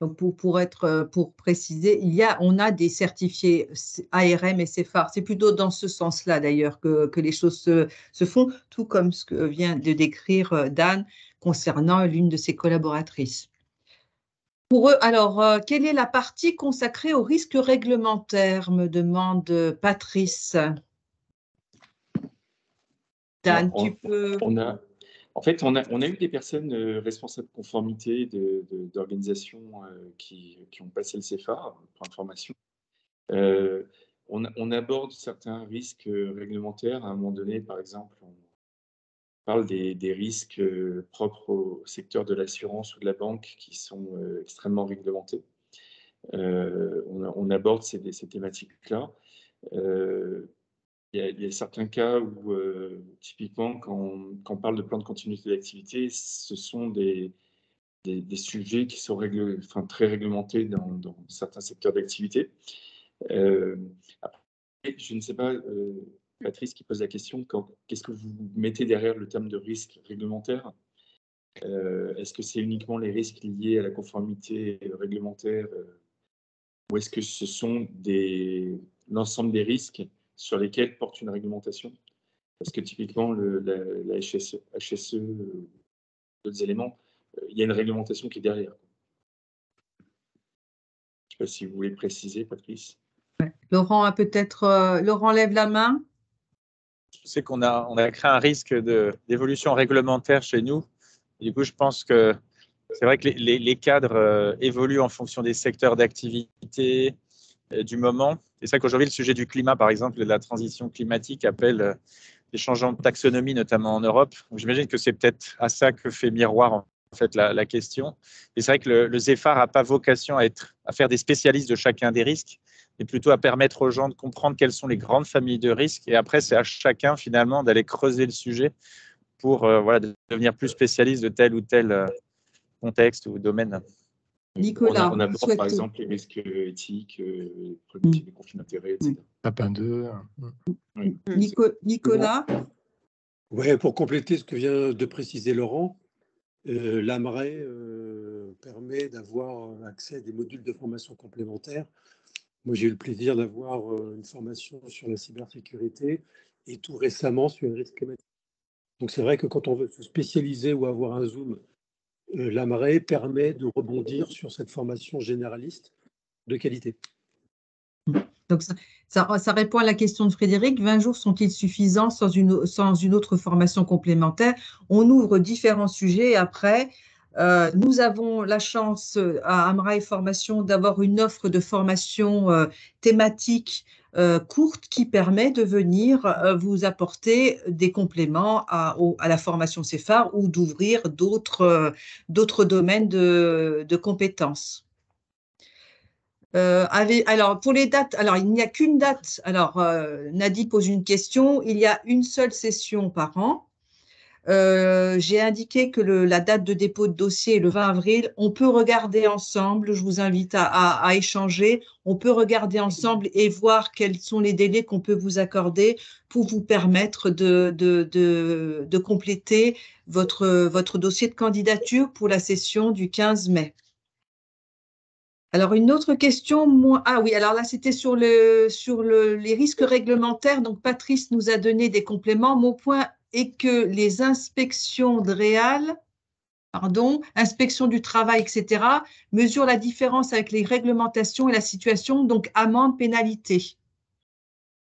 Donc pour préciser, on a des certifiés ARM et CFAR. C'est plutôt dans ce sens-là d'ailleurs que les choses se font, tout comme ce que vient de décrire Dan concernant l'une de ses collaboratrices. Pour eux, alors, quelle est la partie consacrée aux risques réglementaires, me demande Patrice. Dan, Alors, tu peux… En fait, on a eu des personnes responsables de conformité d'organisations qui ont passé le CFAR, pour information. On aborde certains risques réglementaires. À un moment donné, par exemple, on parle des risques propres au secteur de l'assurance ou de la banque qui sont extrêmement réglementés. On aborde ces thématiques-là. Il y a certains cas où, typiquement, quand on parle de plan de continuité d'activité, ce sont des sujets qui sont très réglementés dans certains secteurs d'activité. Après, je ne sais pas, Patrice qui pose la question, qu'est-ce que vous mettez derrière le terme de risque réglementaire? Est-ce que c'est uniquement les risques liés à la conformité réglementaire ou est-ce que ce sont l'ensemble des risques sur lesquels porte une réglementation? Parce que typiquement, la HSE, d'autres éléments, il y a une réglementation qui est derrière. Je ne sais pas si vous voulez préciser, Patrice. Laurent a peut-être. Laurent lève la main. Je sais qu'on a créé un risque d'évolution réglementaire chez nous. Et du coup, je pense que c'est vrai que les cadres évoluent en fonction des secteurs d'activité, du moment. Et c'est vrai qu'aujourd'hui, le sujet du climat, par exemple, de la transition climatique appelle des changements de taxonomie, notamment en Europe. J'imagine que c'est peut-être à ça que fait miroir en fait la question. Et c'est vrai que le ZEFAR n'a pas vocation à faire des spécialistes de chacun des risques, mais plutôt à permettre aux gens de comprendre quelles sont les grandes familles de risques. Et après, c'est à chacun finalement d'aller creuser le sujet pour devenir plus spécialiste de tel ou tel contexte ou domaine. Nicolas, on aborde par exemple les risques éthiques, les problématiques de conflits d'intérêts, etc. Lapin 2. Oui. Nicolas. Ouais, pour compléter ce que vient de préciser Laurent, l'AMRAE permet d'avoir accès à des modules de formation complémentaires. Moi, j'ai eu le plaisir d'avoir une formation sur la cybersécurité et tout récemment sur les risques climatiques. Donc, c'est vrai que quand on veut se spécialiser ou avoir un zoom, l'AMRAE permet de rebondir sur cette formation généraliste de qualité. Donc, ça répond à la question de Frédéric. 20 jours sont-ils suffisants sans une autre formation complémentaire? On ouvre différents sujets. Après, nous avons la chance à AMRAE Formation d'avoir une offre de formation thématique courte qui permet de venir vous apporter des compléments à la formation CEFAR ou d'ouvrir d'autres domaines de compétences. Alors, pour les dates, alors il n'y a qu'une date. Alors, Nadi pose une question. Il y a une seule session par an. J'ai indiqué que la date de dépôt de dossier est le 20 avril. On peut regarder ensemble. Je vous invite à échanger. On peut regarder ensemble et voir quels sont les délais qu'on peut vous accorder pour vous permettre de compléter votre dossier de candidature pour la session du 15 mai. Alors, une autre question, ah oui, alors là, c'était sur les risques réglementaires. Donc, Patrice nous a donné des compléments. Mon point est que les inspections DREAL, inspection du travail, etc., mesurent la différence avec les réglementations et la situation, donc amende, pénalité.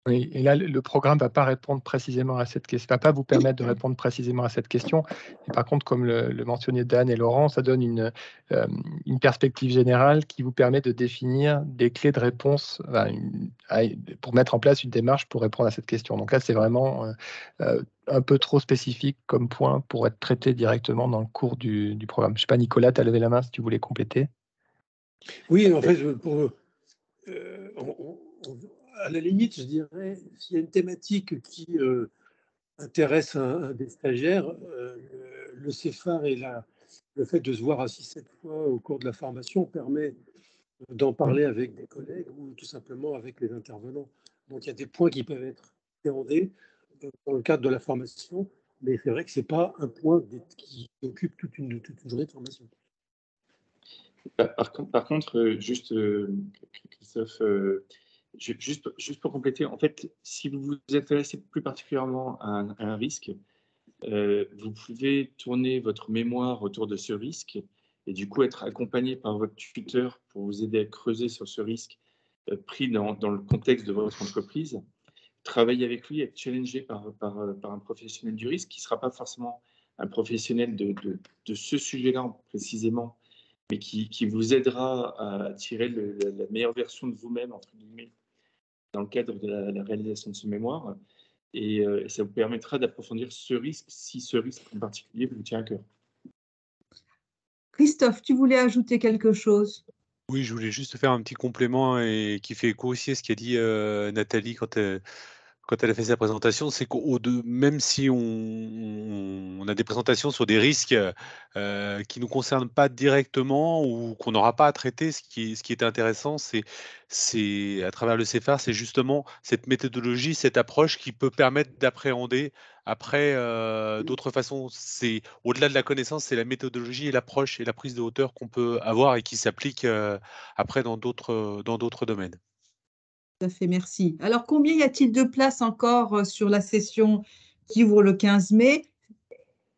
Oui, et là, le programme ne va pas répondre précisément à cette question, va pas vous permettre de répondre précisément à cette question. Et par contre, comme le mentionnaient Dan et Laurent, ça donne une perspective générale qui vous permet de définir des clés de réponse pour mettre en place une démarche pour répondre à cette question. Donc là, c'est vraiment un peu trop spécifique comme point pour être traité directement dans le cours du programme. Je ne sais pas, Nicolas, tu as levé la main si tu voulais compléter. Oui, en fait, à la limite, je dirais, s'il y a une thématique qui intéresse un des stagiaires, le CEFAR et le fait de se voir 6-7 fois au cours de la formation permet d'en parler avec des collègues ou tout simplement avec les intervenants. Donc, il y a des points qui peuvent être appréhendés dans le cadre de la formation, mais c'est vrai que ce n'est pas un point qui occupe toute une journée de formation. Par contre, juste, Christophe, juste pour compléter, en fait, si vous vous intéressez plus particulièrement à un risque, vous pouvez tourner votre mémoire autour de ce risque et du coup être accompagné par votre tuteur pour vous aider à creuser sur ce risque pris dans le contexte de votre entreprise. Travailler avec lui, être challengé par un professionnel du risque qui ne sera pas forcément un professionnel de ce sujet-là précisément, mais qui vous aidera à tirer la meilleure version de vous-même, entre guillemets, dans le cadre de la réalisation de ce mémoire. Et ça vous permettra d'approfondir ce risque, si ce risque en particulier vous tient à cœur. Christophe, tu voulais ajouter quelque chose? Oui, je voulais juste faire un petit complément et qui fait écho aussi à ce qu'a dit Nathalie quand elle a fait sa présentation, c'est même si on a des présentations sur des risques qui ne nous concernent pas directement ou qu'on n'aura pas à traiter, ce qui est intéressant, c'est à travers le CEFAR, c'est justement cette méthodologie, cette approche qui peut permettre d'appréhender après d'autres façons. C'est au-delà de la connaissance, c'est la méthodologie et l'approche et la prise de hauteur qu'on peut avoir et qui s'applique après dans d'autres domaines. Tout à fait, merci. Alors, combien y a-t-il de places encore sur la session qui ouvre le 15 mai.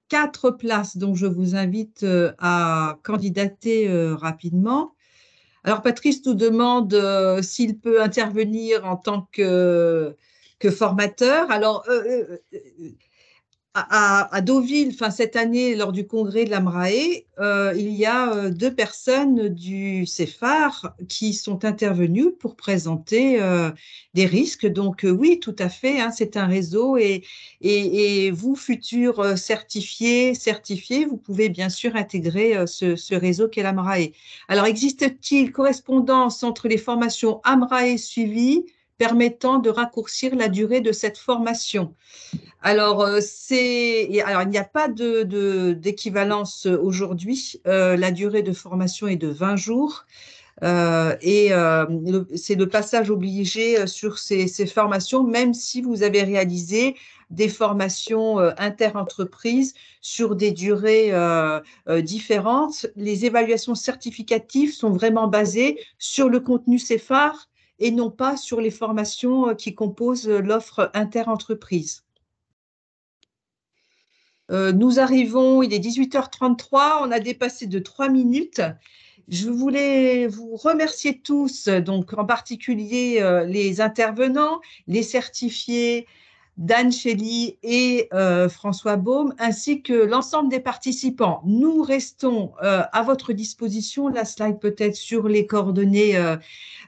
4 places, donc je vous invite à candidater rapidement. Alors, Patrice nous demande s'il peut intervenir en tant que formateur. Alors, à Deauville, cette année, lors du congrès de la MRAE, il y a 2 personnes du CEFAR qui sont intervenues pour présenter des risques. Donc, oui, tout à fait, hein, c'est un réseau et vous, futurs certifiés, vous pouvez bien sûr intégrer ce réseau qu'est la MRAE. Alors, existe-t-il correspondance entre les formations AMRAE suivies permettant de raccourcir la durée de cette formation? Alors, il n'y a pas d'équivalence aujourd'hui. La durée de formation est de 20 jours. C'est le passage obligé sur ces formations, même si vous avez réalisé des formations inter-entreprises sur des durées différentes. Les évaluations certificatives sont vraiment basées sur le contenu CEFAR et non pas sur les formations qui composent l'offre inter-entreprise. Nous arrivons, il est 18h33, on a dépassé de 3 minutes. Je voulais vous remercier tous, donc en particulier les intervenants, les certifiés, Dan Shelley et François Baume, ainsi que l'ensemble des participants. Nous restons à votre disposition. La slide peut-être sur les coordonnées.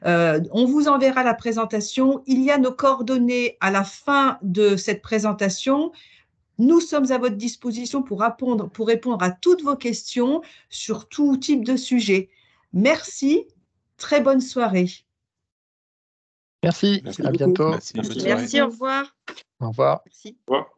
On vous enverra la présentation. Il y a nos coordonnées à la fin de cette présentation. Nous sommes à votre disposition pour répondre à toutes vos questions sur tout type de sujet. Merci, très bonne soirée. Merci, Merci à beaucoup. bientôt. Merci, bonne soirée. Merci, au revoir. Au revoir. Merci. Au revoir.